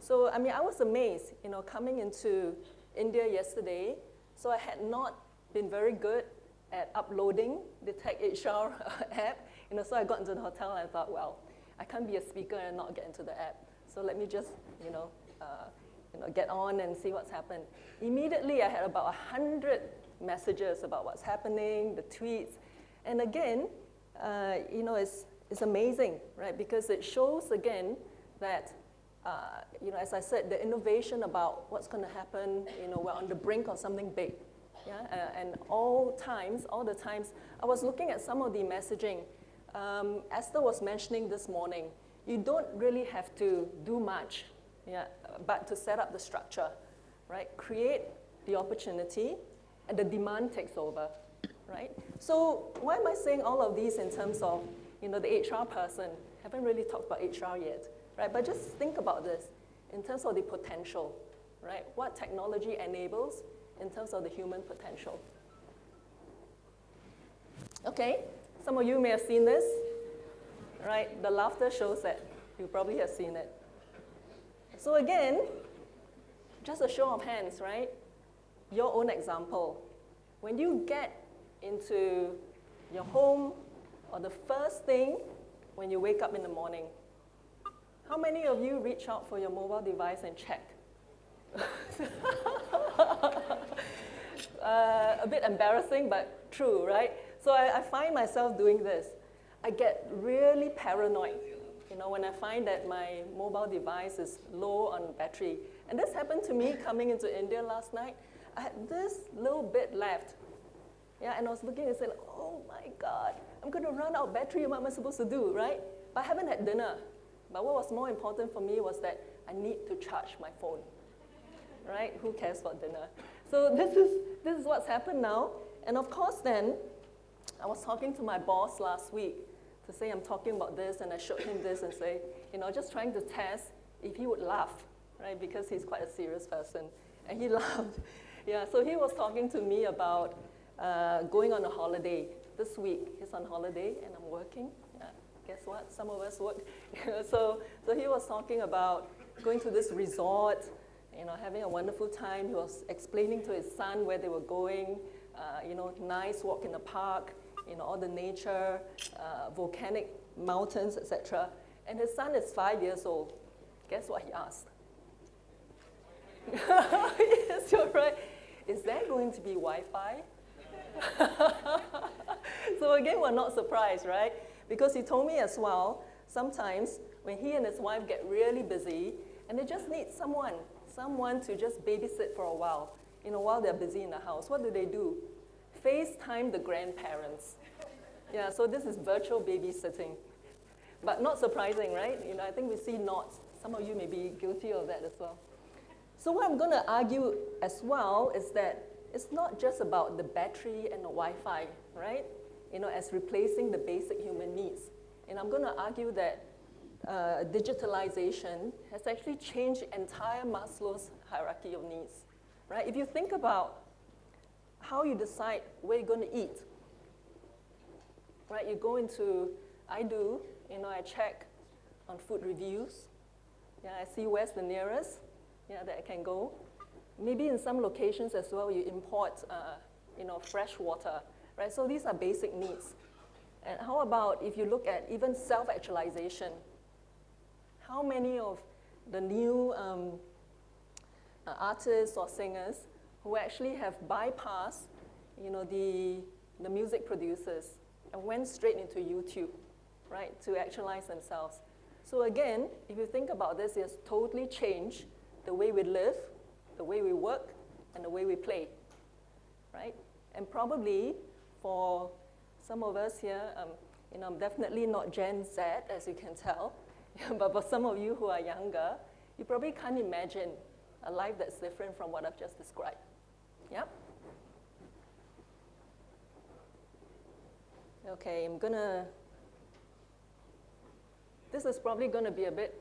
So, I was amazed, coming into India yesterday. So I had not been very good at uploading the Tech HR app. So I got into the hotel and I thought, well, I can't be a speaker and not get into the app. So let me just, get on and see what's happened. Immediately, I had about 100 messages about what's happening, the tweets. And again, it's amazing, right? Because it shows again that, as I said, the innovation about what's going to happen, we're on the brink of something big. Yeah? And all the times, I was looking at some of the messaging. Esther was mentioning this morning, you don't really have to do much, but to set up the structure, right? Create the opportunity, and the demand takes over. Right? So why am I saying all of these in terms of, the HR person? Haven't really talked about HR yet, right? But just think about this in terms of the potential, right? What technology enables in terms of the human potential. Okay, some of you may have seen this, right? The laughter shows that you probably have seen it. So again, just a show of hands, right? Your own example. When you get into your home, or the first thing when you wake up in the morning, how many of you reach out for your mobile device and check? A bit embarrassing, but true, right? So I find myself doing this. I get really paranoid, when I find that my mobile device is low on battery. And this happened to me coming into India last night. I had this little bit left. Yeah, and I was looking and saying, oh my God, I'm going to run out of battery. What am I supposed to do, right? But I haven't had dinner. But what was more important for me was that I need to charge my phone, right? Who cares for dinner? So this is what's happened now. And of course then, I was talking to my boss last week to say I'm talking about this, and I showed him this and say, just trying to test if he would laugh, right? Because he's quite a serious person. And he laughed. Yeah, so he was talking to me about going on a holiday this week. He's on holiday and I'm working. Yeah. guess what? Some of us work. So he was talking about going to this resort, having a wonderful time. He was explaining to his son where they were going, nice walk in the park, all the nature, volcanic mountains, etc. And his son is 5 years old. Guess what he asked? Yes, you're right. Is there going to be Wi-Fi? So again, we're not surprised, right? Because he told me as well, sometimes when he and his wife get really busy and they just need someone to just babysit for a while, while they're busy in the house, what do? FaceTime the grandparents. Yeah, so this is virtual babysitting. But not surprising, right? I think we see nods. Some of you may be guilty of that as well. So what I'm going to argue as well is that it's not just about the battery and the Wi-Fi, right? As replacing the basic human needs. And I'm going to argue that digitalization has actually changed the entire Maslow's hierarchy of needs, right? If you think about how you decide where you're going to eat, right? You go into, I check on food reviews. Yeah, I see where's the nearest, that I can go. Maybe in some locations as well, you import, fresh water, right? So these are basic needs. And how about if you look at even self-actualization? How many of the new artists or singers who actually have bypassed, the music producers and went straight into YouTube, right, to actualize themselves? So again, if you think about this, it has totally changed the way we live, the way we work, and the way we play, right? And probably for some of us here, I'm definitely not Gen Z, as you can tell, but for some of you who are younger, you probably can't imagine a life that's different from what I've just described. Yep. Okay, this is probably gonna be a bit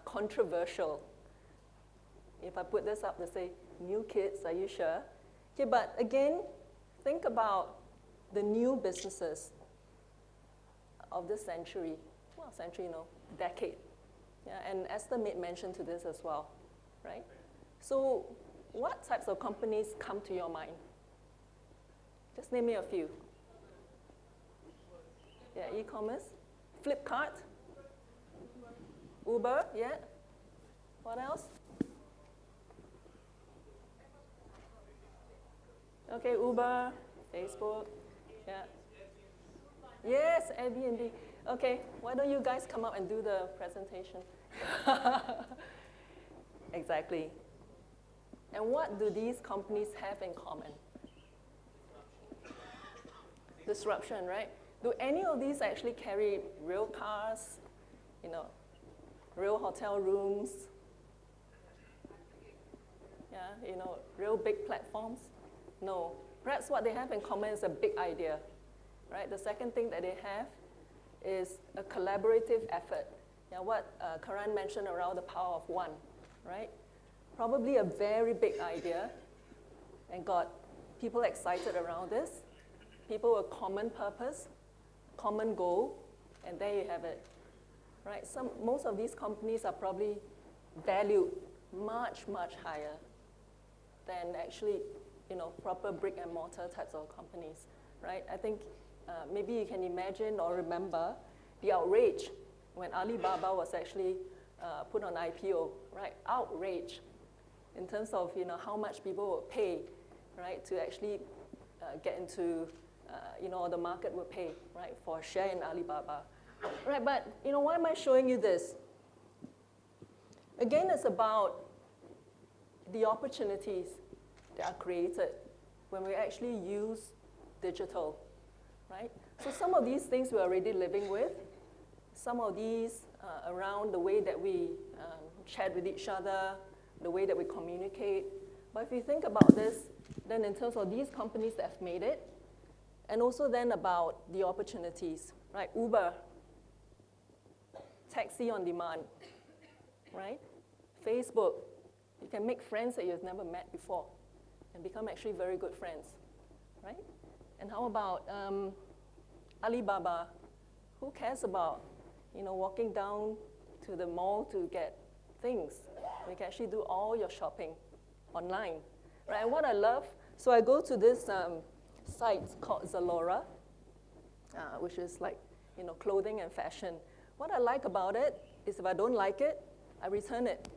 controversial. If I put this up to say, new kids, are you sure? Okay, but again, think about the new businesses of this century. Well, century, decade. Yeah, and Esther made mention to this as well, right? So what types of companies come to your mind? Just name me a few. Yeah, e-commerce. Flipkart. Uber, yeah. What else? Okay, Uber, Facebook, yeah. Yes, Airbnb. Okay, why don't you guys come up and do the presentation? Exactly. And what do these companies have in common? Disruption, right? Do any of these actually carry real cars, real hotel rooms? Yeah, real big platforms? No. Perhaps what they have in common is a big idea, right? The second thing that they have is a collaborative effort. Yeah, what Karan mentioned around the power of one, right? Probably a very big idea and got people excited around this. People with common purpose, common goal, and there you have it, right? Most of these companies are probably valued much, much higher than actually proper brick and mortar types of companies, right? I think maybe you can imagine or remember the outrage when Alibaba was actually put on IPO, right? Outrage in terms of how much people would pay, right, to actually get into, or the market would pay, right, for a share in Alibaba, right? But why am I showing you this? Again, it's about the opportunities that are created when we actually use digital, right? So some of these things we're already living with, some of these around the way that we chat with each other, the way that we communicate. But if you think about this, then in terms of these companies that have made it, and also then about the opportunities, right? Uber, taxi on demand, right? Facebook, you can make friends that you've never met before and become actually very good friends, right? And how about Alibaba, Who cares about, walking down to the mall to get things? You can actually do all your shopping online, right? And what I love, so I go to this site called Zalora, which is like, clothing and fashion. What I like about it is if I don't like it, I return it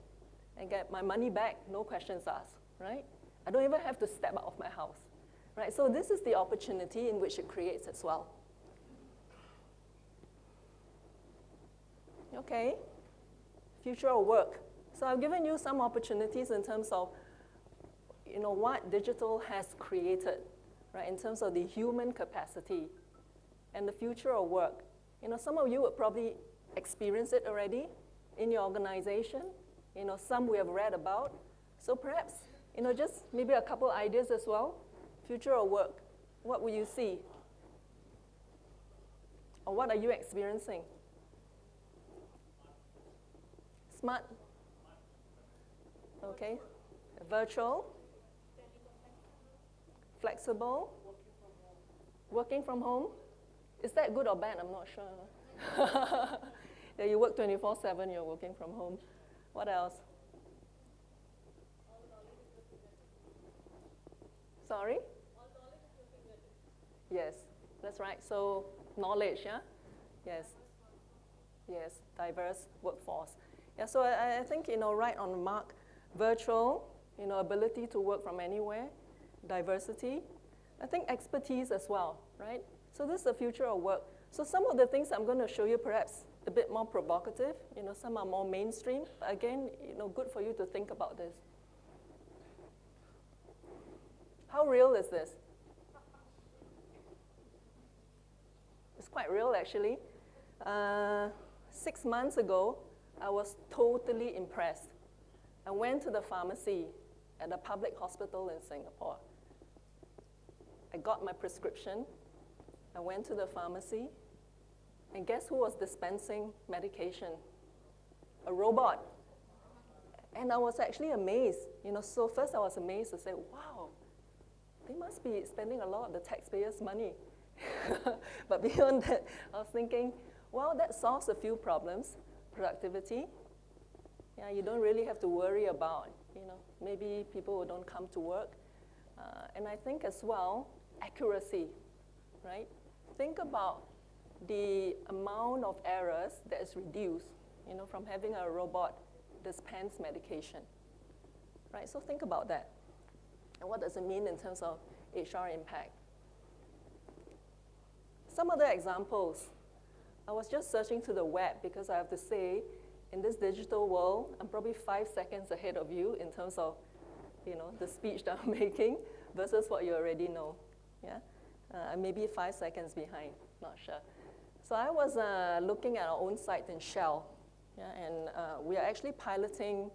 and get my money back, no questions asked, right? I don't even have to step out of my house, right? So this is the opportunity in which it creates as well. Okay, future of work. So I've given you some opportunities in terms of, what digital has created, right? In terms of the human capacity and the future of work. Some of you would probably experience it already in your organization. Some we have read about. So perhaps, just maybe a couple ideas as well. Future of work, what will you see? Or what are you experiencing? Smart? Okay. Virtual? Flexible? Working from home? Is that good or bad? I'm not sure. Yeah, you work 24/7, you're working from home. What else? Sorry? Yes, that's right. So knowledge, yeah? Yes. Yes, diverse workforce. Yeah, so I think, right on the mark, virtual, ability to work from anywhere, diversity. I think expertise as well, right? So this is the future of work. So some of the things I'm going to show you perhaps a bit more provocative, some are more mainstream. But again, good for you to think about this. How real is this? It's quite real, actually. 6 months ago, I was totally impressed. I went to the pharmacy at a public hospital in Singapore. I got my prescription. I went to the pharmacy, and guess who was dispensing medication? A robot. And I was actually amazed. So first I was amazed to say, wow, they must be spending a lot of the taxpayers' money. But beyond that, I was thinking, well, that solves a few problems. Productivity. Yeah, you don't really have to worry about, maybe people who don't come to work. And I think as well, accuracy, right? Think about the amount of errors that is reduced, from having a robot dispense medication, right? So think about that. And what does it mean in terms of HR impact? Some other examples. I was just searching to the web because I have to say, in this digital world, I'm probably 5 seconds ahead of you in terms of, the speech that I'm making versus what you already know. Yeah, maybe 5 seconds behind, not sure. So I was looking at our own site in Shell, yeah, and we are actually piloting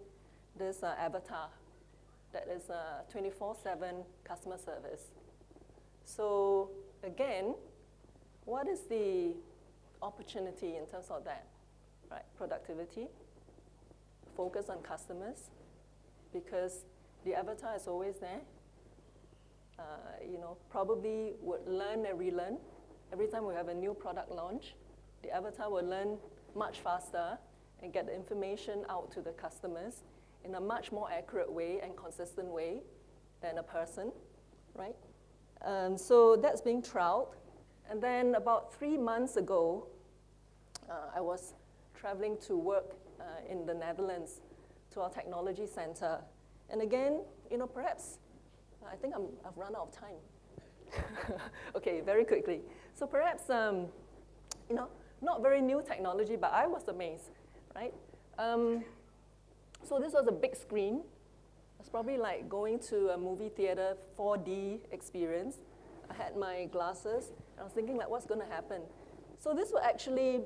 this avatar that is 24/7 customer service. So again, what is the opportunity in terms of that, right? Productivity, focus on customers, because the avatar is always there. Probably would learn and relearn. Every time we have a new product launch, the avatar will learn much faster and get the information out to the customers in a much more accurate way and consistent way than a person, right? So that's being trialed. And then about 3 months ago, I was traveling to work in the Netherlands to our technology center. And again, perhaps, I think I've run out of time. Okay, very quickly. So perhaps, not very new technology, but I was amazed, right? So this was a big screen. It's probably like going to a movie theater 4D experience. I had my glasses, and I was thinking, like, what's going to happen? So these were actually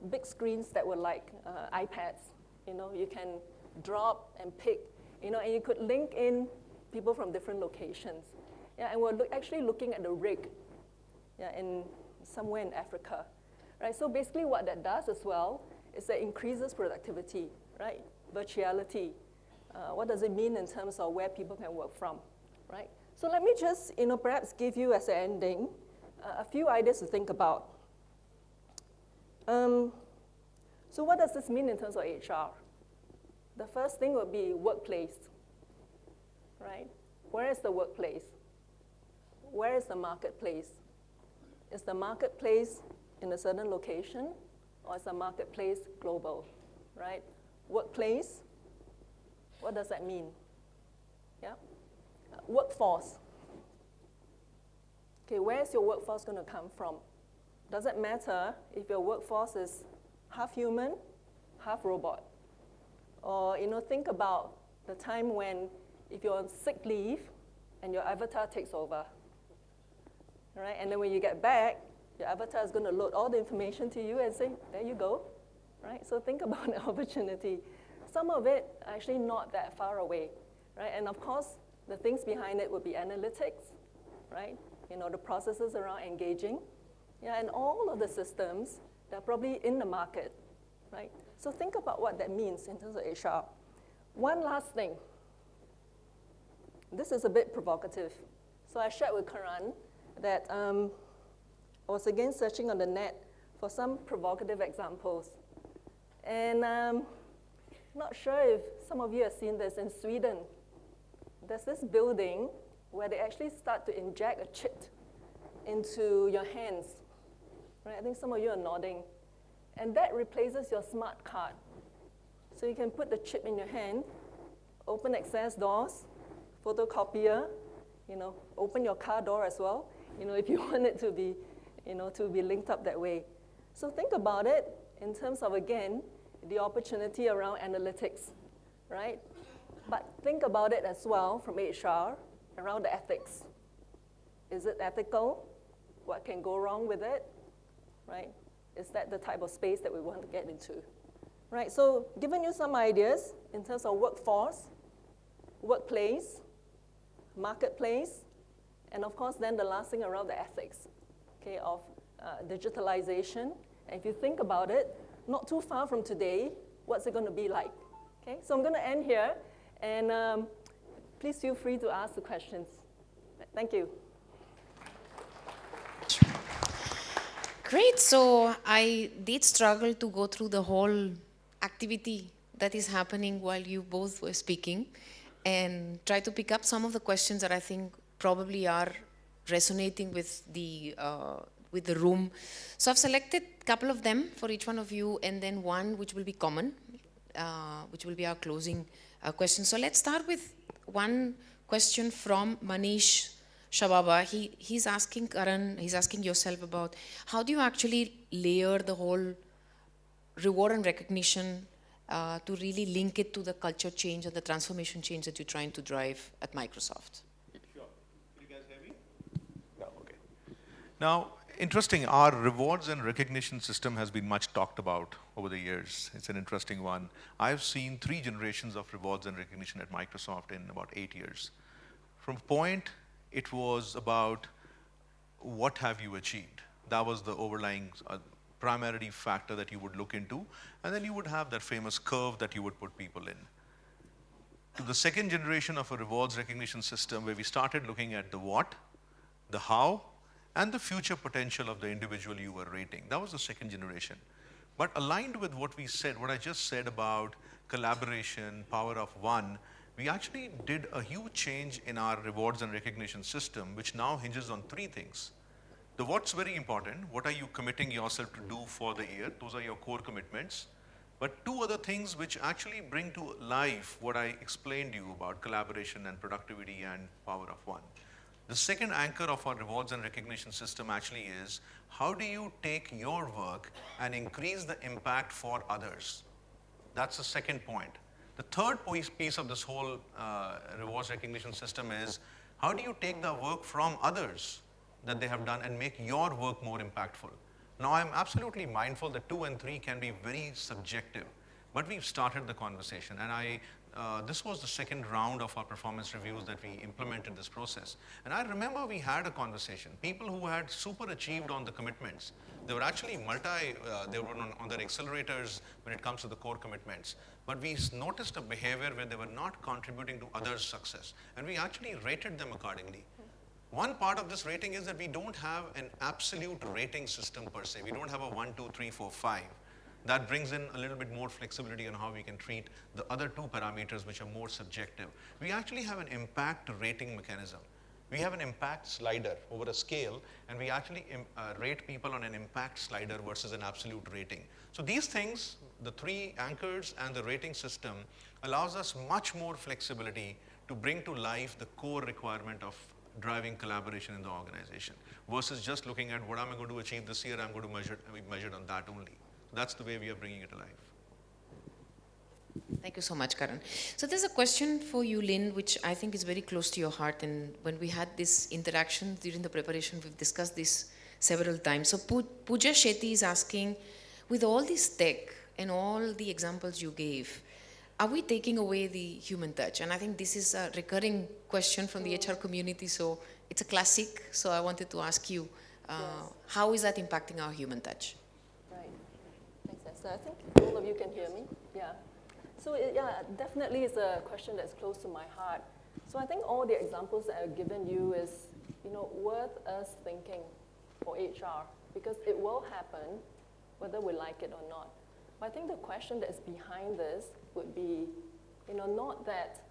big screens that were like iPads. You can drop and pick, and you could link in people from different locations. Yeah, and we're actually looking at the rig, yeah, in somewhere in Africa, right? So basically, what that does as well is that increases productivity, right? Virtuality. What does it mean in terms of where people can work from, right? So let me just, perhaps give you as an ending a few ideas to think about. So what does this mean in terms of HR? The first thing would be workplace, right? Where is the workplace? Where is the marketplace? Is the marketplace in a certain location, or is the marketplace global, right? Workplace, what does that mean? Yeah? Workforce. Okay, where is your workforce going to come from? Does it matter if your workforce is half human, half robot? Or think about the time when if you're on sick leave and your avatar takes over, right? And then when you get back, your avatar is going to load all the information to you and say, there you go, right? So think about the opportunity. Some of it actually not that far away, right? And of course, the things behind it would be analytics, right? The processes around engaging, yeah, and all of the systems that are probably in the market, right? So think about what that means in terms of HR. One last thing. This is a bit provocative. So I shared with Karan that I was again searching on the net for some provocative examples. And I'm not sure if some of you have seen this in Sweden. There's this building where they actually start to inject a chip into your hands. Right? I think some of you are nodding. And that replaces your smart card. So you can put the chip in your hand, open access doors, photocopier, open your car door as well, if you want it to be, to be linked up that way. So think about it in terms of, again, the opportunity around analytics, right? But think about it as well from HR around the ethics. Is it ethical? What can go wrong with it, right? Is that the type of space that we want to get into? Right, so giving you some ideas in terms of workforce, workplace, marketplace, and of course then the last thing around the ethics, okay, of digitalization. And if you think about it, not too far from today, what's it going to be like? Okay, so I'm going to end here, and please feel free to ask the questions. Thank you. Great. So I did struggle to go through the whole activity that is happening while you both were speaking and try to pick up some of the questions that I think probably are resonating with the room. So I've selected a couple of them for each one of you, and then one which will be common, which will be our closing question. So let's start with one question from Manish Shababa. He's asking Karan, he's asking yourself about how do you actually layer the whole reward and recognition to really link it to the culture change and the transformation change that you're trying to drive at Microsoft? Sure. Can you guys hear me? No, okay. Now, interesting, our rewards and recognition system has been much talked about over the years. It's an interesting one. I've seen 3 generations of rewards and recognition at Microsoft in about 8 years. From point, it was about what have you achieved. That was the overlying primary factor that you would look into, and then you would have that famous curve that you would put people in. To the second generation of a rewards recognition system where we started looking at the what, the how, and the future potential of the individual you were rating. That was the second generation. But aligned with what we said, what I just said about collaboration, power of one, we actually did a huge change in our rewards and recognition system, which now hinges on 3 things. The what's very important. What are you committing yourself to do for the year? Those are your core commitments. But 2 other things which actually bring to life what I explained to you about collaboration and productivity and power of one. The second anchor of our rewards and recognition system actually is how do you take your work and increase the impact for others? That's the second point. The third piece of this whole rewards recognition system is how do you take the work from others that they have done and make your work more impactful? Now, I'm absolutely mindful that 2 and 3 can be very subjective, but we've started the conversation, and this was the second round of our performance reviews that we implemented this process. And I remember we had a conversation. People who had super achieved on the commitments, they were actually they were on their accelerators when it comes to the core commitments. But we noticed a behavior where they were not contributing to others' success, and we actually rated them accordingly. One part of this rating is that we don't have an absolute rating system per se. We don't have a 1, 2, 3, 4, 5. That brings in a little bit more flexibility on how we can treat the other two parameters which are more subjective. We actually have an impact rating mechanism. We have an impact slider over a scale, and we actually rate people on an impact slider versus an absolute rating. So these things, the three anchors and the rating system, allows us much more flexibility to bring to life the core requirement of driving collaboration in the organization versus just looking at what am I going to achieve this year, I'm going to be measured on that only. That's the way we are bringing it alive. Thank you so much, Karan. So there's a question for you, Lynn, which I think is very close to your heart. And when we had this interaction during the preparation, we've discussed this several times. So Pooja Shetty is asking, with all this tech and all the examples you gave, are we taking away the human touch? And I think this is a recurring question from the HR community. So it's a classic. So I wanted to ask you, how is that impacting our human touch? Right. Thanks, Esther. I think all of you can hear me. Yeah. So yeah, definitely it's a question that's close to my heart. So I think all the examples that I've given you is, worth us thinking for HR, because it will happen whether we like it or not. But I think the question that's behind this would be, not that,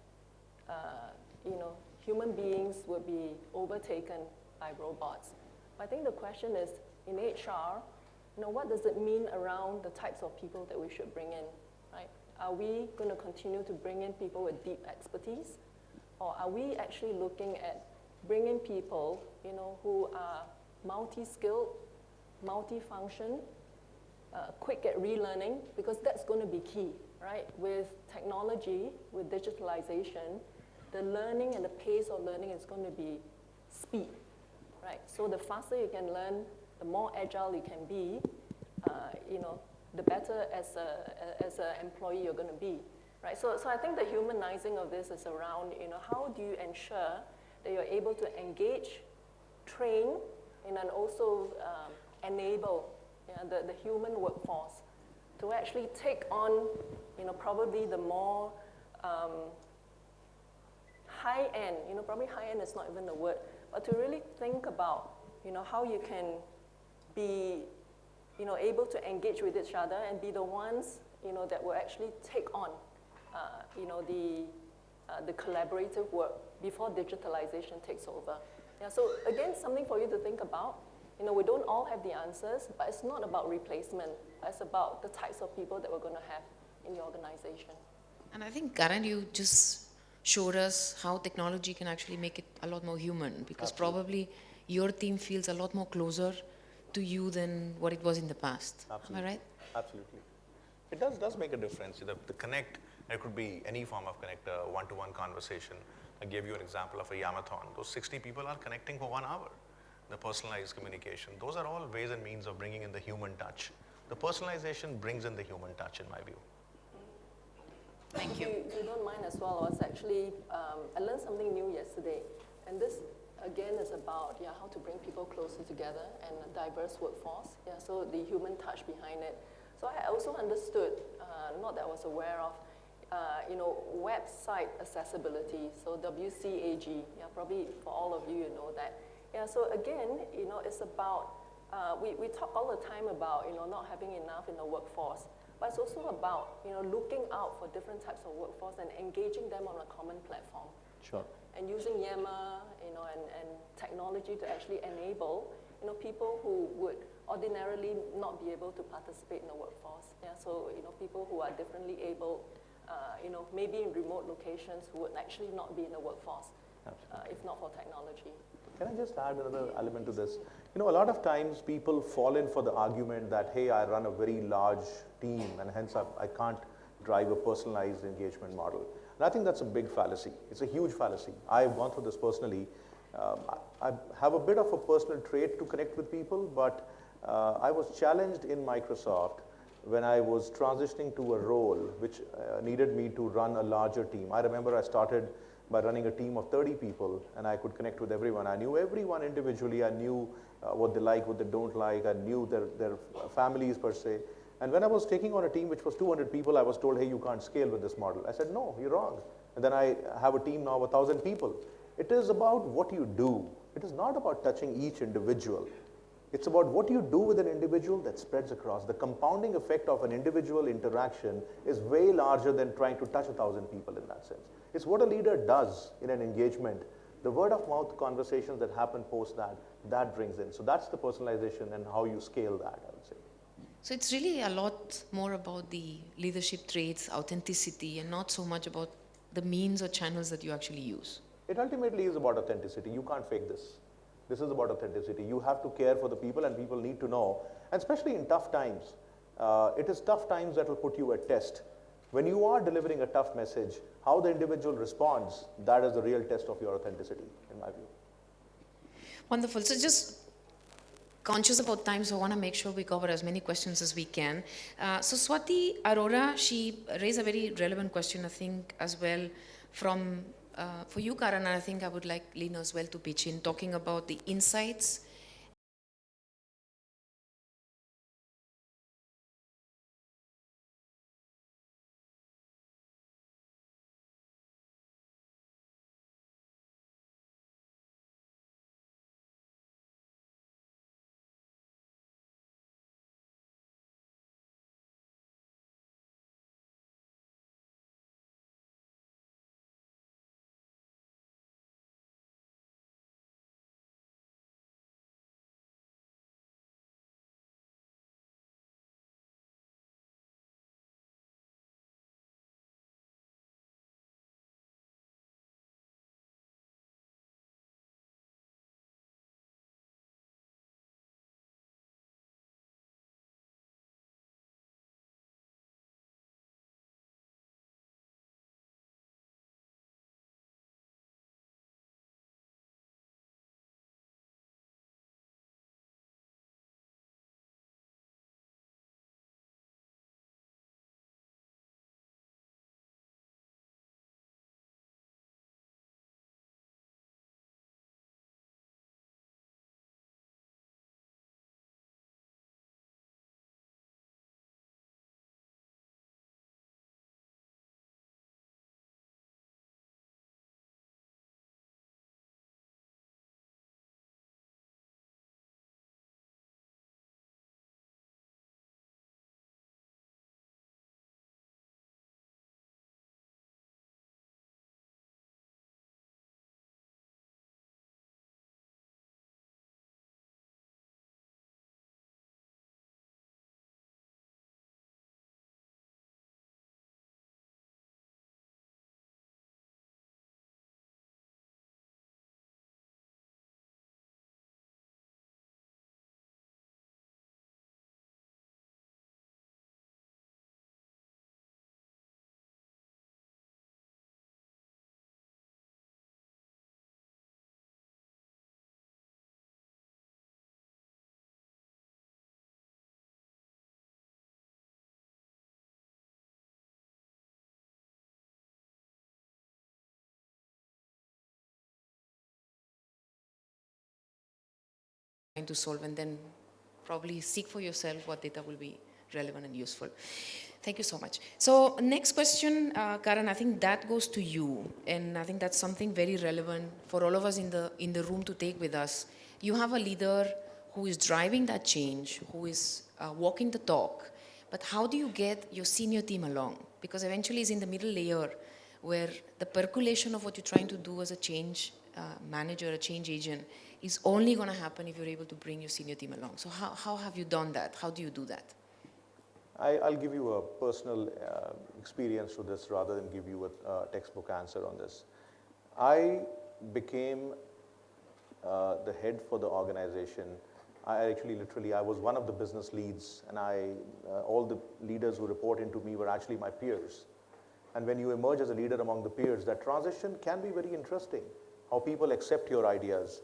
human beings will be overtaken by robots. But I think the question is, in HR, what does it mean around the types of people that we should bring in, right? Are we going to continue to bring in people with deep expertise? Or are we actually looking at bringing people, who are multi-skilled, multi-function, quick at relearning, because that's going to be key, right? With technology, with digitalization, the learning and the pace of learning is going to be speed, right? So the faster you can learn, the more agile you can be, the better as an employee you're going to be, right? So I think the humanizing of this is around, how do you ensure that you're able to engage, train, and also enable the human workforce to actually take on, probably the more high-end, probably high-end is not even the word, but to really think about, how you can be, able to engage with each other and be the ones, that will actually take on, the collaborative work before digitalization takes over. Yeah, so again, something for you to think about. We don't all have the answers, but it's not about replacement. It's about the types of people that we're going to have in the organization. And I think, Karan, you just showed us how technology can actually make it a lot more human, because probably your team feels a lot more closer to you than what it was in the past. Absolutely. Am I right? Absolutely. It does make a difference. The connect, it could be any form of connect, a one-to-one conversation. I gave you an example of a Yamathon. Those 60 people are connecting for 1 hour. The personalized communication. Those are all ways and means of bringing in the human touch. The personalization brings in the human touch, in my view. Thank you. If you don't mind as well, I was actually, I learned something new yesterday. And this, again, is about how to bring people closer together and a diverse workforce. Yeah, so the human touch behind it. So I also understood, not that I was aware of, website accessibility, so WCAG. Yeah, probably for all of you, know that. Yeah, so again, it's about, we talk all the time about, not having enough in the workforce, but it's also about, looking out for different types of workforce and engaging them on a common platform. Sure. And using Yammer, and technology to actually enable, people who would ordinarily not be able to participate in the workforce. Yeah, so, people who are differently able, maybe in remote locations who would actually not be in the workforce, if not for technology. Can I just add another element to this? A lot of times people fall in for the argument that, hey, I run a very large team and hence I can't drive a personalized engagement model. And I think that's a big fallacy. It's a huge fallacy. I've gone through this personally. I have a bit of a personal trait to connect with people, but I was challenged in Microsoft when I was transitioning to a role which needed me to run a larger team. I remember I started by running a team of 30 people, and I could connect with everyone. I knew everyone individually. I knew what they like, what they don't like. I knew their families per se. And when I was taking on a team which was 200 people, I was told, hey, you can't scale with this model. I said, no, you're wrong. And then I have a team now of 1,000 people. It is about what you do. It is not about touching each individual. It's about what you do with an individual that spreads across. The compounding effect of an individual interaction is way larger than trying to touch 1,000 people in that sense. It's what a leader does in an engagement. The word of mouth conversations that happen post that, that brings in. So that's the personalization and how you scale that, I would say. So it's really a lot more about the leadership traits, authenticity, and not so much about the means or channels that you actually use. It ultimately is about authenticity. You can't fake this. This is about authenticity. You have to care for the people, and people need to know, and especially in tough times. It is tough times that will put you at test. When you are delivering a tough message, how the individual responds, that is the real test of your authenticity, in my view. Wonderful. So just conscious about time, so I want to make sure we cover as many questions as we can. So Swati Arora, she raised a very relevant question, I think, as well from for you, Karan, and I think I would like Lena as well to pitch in, talking about the insights. Trying to solve, and then probably seek for yourself what data will be relevant and useful. Thank you so much. So next question, Karan, I think that goes to you, and I think that's something very relevant for all of us in the room to take with us. You have a leader who is driving that change, who is walking the talk, but how do you get your senior team along? Because eventually it's in the middle layer where the percolation of what you're trying to do as a change manager, a change agent, is only going to happen if you're able to bring your senior team along. So how have you done that? How do you do that? I'll give you a personal experience to this rather than give you a textbook answer on this. I became the head for the organization. I was one of the business leads, and all the leaders who report into me were actually my peers. And when you emerge as a leader among the peers, that transition can be very interesting, how people accept your ideas.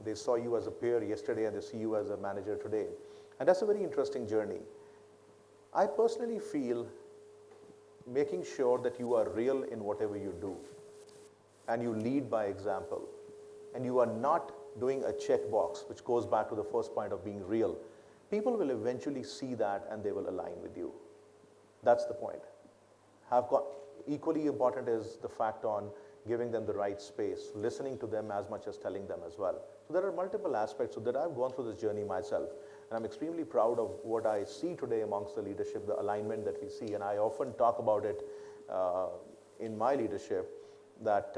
They saw you as a peer yesterday and they see you as a manager today. And that's a very interesting journey. I personally feel making sure that you are real in whatever you do and you lead by example and you are not doing a checkbox, which goes back to the first point of being real. People will eventually see that and they will align with you. That's the point. Equally important is the fact on giving them the right space, listening to them as much as telling them as well. So there are multiple aspects so that I've gone through this journey myself. And I'm extremely proud of what I see today amongst the leadership, the alignment that we see. And I often talk about it in my leadership, that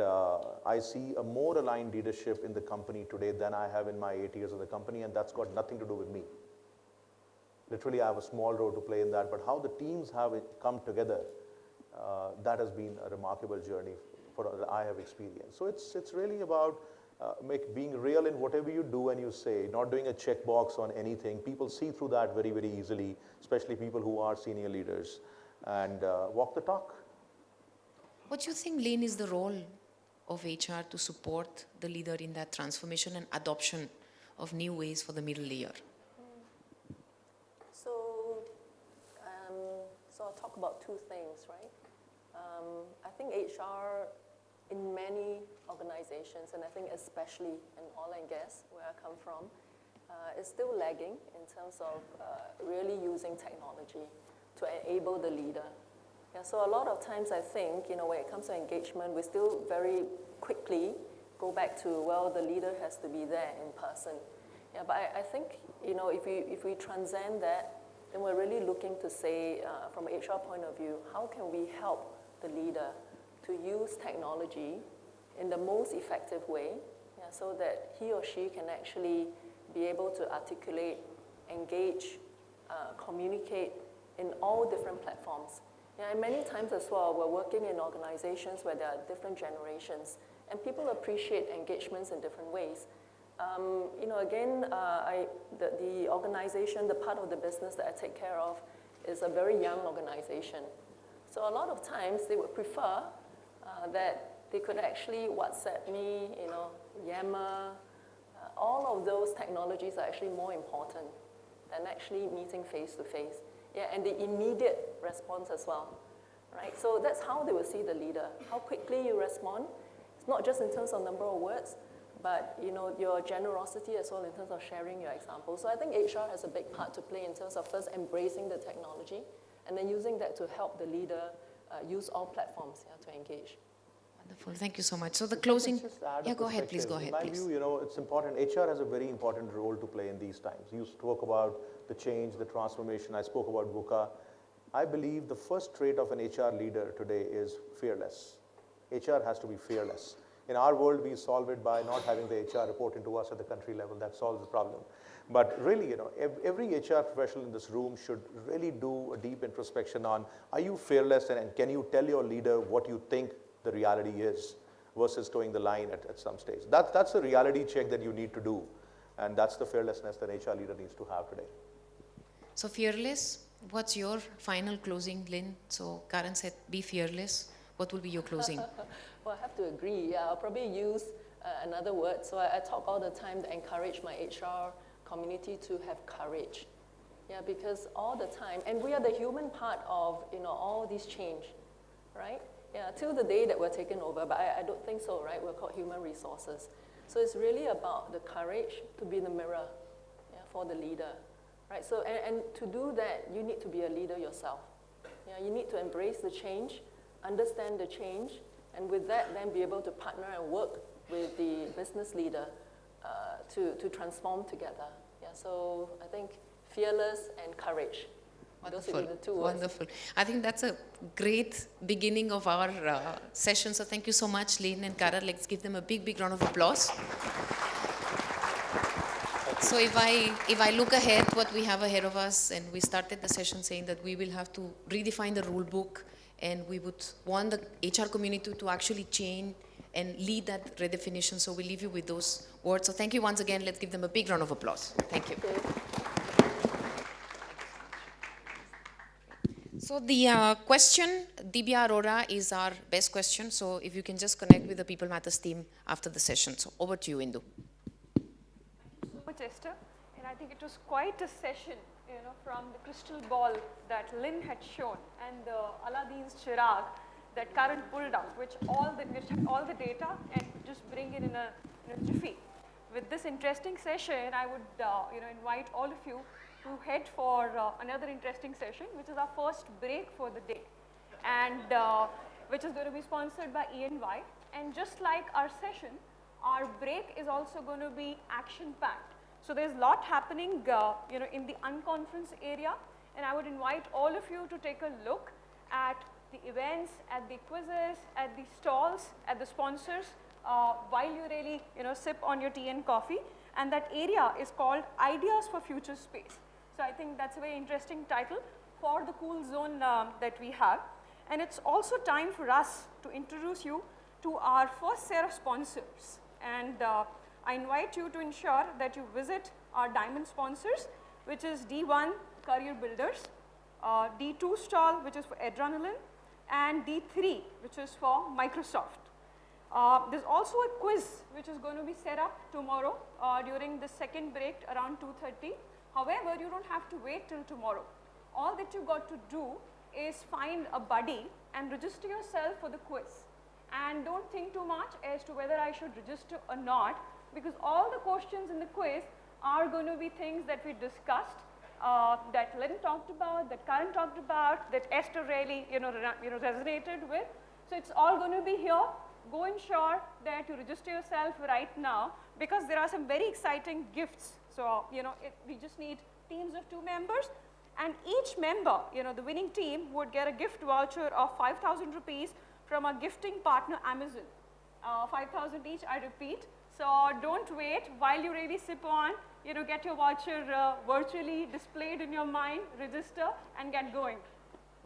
I see a more aligned leadership in the company today than I have in my 8 years of the company, and that's got nothing to do with me. Literally, I have a small role to play in that, but how the teams have come together, that has been a remarkable journey that I have experienced. So it's really about being real in whatever you do and you say, not doing a checkbox on anything. People see through that very, very easily, especially people who are senior leaders, and walk the talk. What do you think, Lynn, is the role of HR to support the leader in that transformation and adoption of new ways for the middle layer? So I'll talk about two things, right? I think HR in many organizations, and I think especially in oil and gas, where I come from, is still lagging in terms of really using technology to enable the leader. Yeah, so a lot of times I think, when it comes to engagement, we still very quickly go back to, well, the leader has to be there in person. Yeah, but I think, if we transcend that, then we're really looking to say, from an HR point of view, how can we help the leader to use technology in the most effective way, so that he or she can actually be able to articulate, engage, communicate in all different platforms. Yeah, and many times as well, we're working in organizations where there are different generations, and people appreciate engagements in different ways. The organization, the part of the business that I take care of is a very young organization. So a lot of times they would prefer that they could actually WhatsApp me, Yammer. All of those technologies are actually more important than actually meeting face to face. Yeah, and the immediate response as well, right? So that's how they will see the leader, how quickly you respond. It's not just in terms of number of words, but your generosity as well in terms of sharing your examples. So I think HR has a big part to play in terms of first embracing the technology and then using that to help the leader use all platforms to engage. Wonderful, thank you so much. So the closing, go ahead, please. In my view, it's important. HR has a very important role to play in these times. You spoke about the change, the transformation. I spoke about VUCA. I believe the first trait of an HR leader today is fearless. HR has to be fearless. In our world, we solve it by not having the HR report into us at the country level. That solves the problem. But really, every HR professional in this room should really do a deep introspection on, are you fearless, and can you tell your leader what you think the reality is versus towing the line at some stage? That's the reality check that you need to do. And that's the fearlessness that HR leader needs to have today. So fearless, what's your final closing, Lynn? So Karen said, be fearless. What will be your closing? Well, I have to agree. Yeah, I'll probably use another word. So I talk all the time to encourage my HR community to have courage. Yeah, because all the time, and we are the human part of all this change, right? Yeah, till the day that we're taken over, but I don't think so, right? We're called human resources. So it's really about the courage to be the mirror for the leader, right? So, and to do that, you need to be a leader yourself. Yeah, you need to embrace the change, understand the change, and with that, then be able to partner and work with the business leader to transform together. Yeah, so I think fearless and courage. Wonderful. Those would be the two words. Wonderful. I think that's a great beginning of our session. So thank you so much, Lynn and Kara. Let's give them a big, big round of applause. So if I look ahead, what we have ahead of us, and we started the session saying that we will have to redefine the rule book, and we would want the HR community to actually change and lead that redefinition. So we leave you with those words. So thank you once again. Let's give them a big round of applause. Thank you. So the question, Dibya Arora, is our best question. So if you can just connect with the People Matters team after the session. So over to you, Indu. Thank you so much, Esther. And I think it was quite a session, from the crystal ball that Lynn had shown and the Aladdin's Chirag that Karan pulled out, which had all the data and just bring it in a jiffy. With this interesting session, I would invite all of you to head for another interesting session, which is our first break for the day, and which is going to be sponsored by E&Y. And just like our session, our break is also going to be action-packed. So there's a lot happening in the unconference area, and I would invite all of you to take a look at the events, at the quizzes, at the stalls, at the sponsors, while you really sip on your tea and coffee. And that area is called Ideas for Future Space. So I think that's a very interesting title for the cool zone that we have. And it's also time for us to introduce you to our first set of sponsors. And I invite you to ensure that you visit our diamond sponsors, which is D1 Career Builders, D2 stall, which is for Adrenaline, and D3, which is for Microsoft. There's also a quiz which is going to be set up tomorrow during the second break around 2:30. However, you don't have to wait till tomorrow. All that you got to do is find a buddy and register yourself for the quiz. And don't think too much as to whether I should register or not, because all the questions in the quiz are going to be things that we discussed, that Lynn talked about, that Karan talked about, that Esther really resonated with. So it's all going to be here. Go ensure that you register yourself right now, because there are some very exciting gifts. So we just need teams of 2 members, and each member, the winning team would get a gift voucher of 5,000 rupees from our gifting partner Amazon. 5,000 each, I repeat. So don't wait while you really sip on, get your voucher virtually displayed in your mind, register and get going.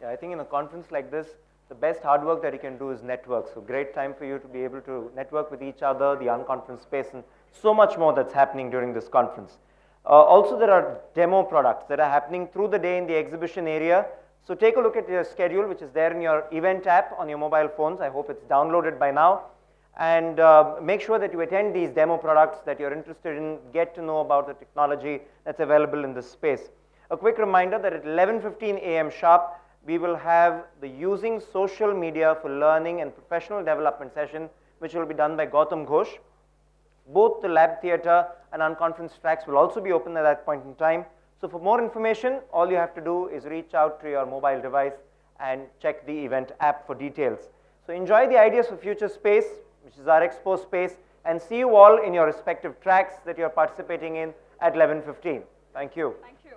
Yeah, I think in a conference like this, the best hard work that you can do is network. So great time for you to be able to network with each other, the unconference space, and so much more that's happening during this conference. Also, there are demo products that are happening through the day in the exhibition area. So take a look at your schedule, which is there in your event app on your mobile phones. I hope it's downloaded by now. And make sure that you attend these demo products that you're interested in, get to know about the technology that's available in this space. A quick reminder that at 11:15 a.m. sharp, we will have the Using Social Media for Learning and Professional Development session, which will be done by Gautam Ghosh. Both the lab theater and unconference tracks will also be open at that point in time. So for more information, all you have to do is reach out to your mobile device and check the event app for details. So enjoy the Ideas for Future Space, which is our expo space, and see you all in your respective tracks that you're participating in at 11:15. Thank you. Thank you.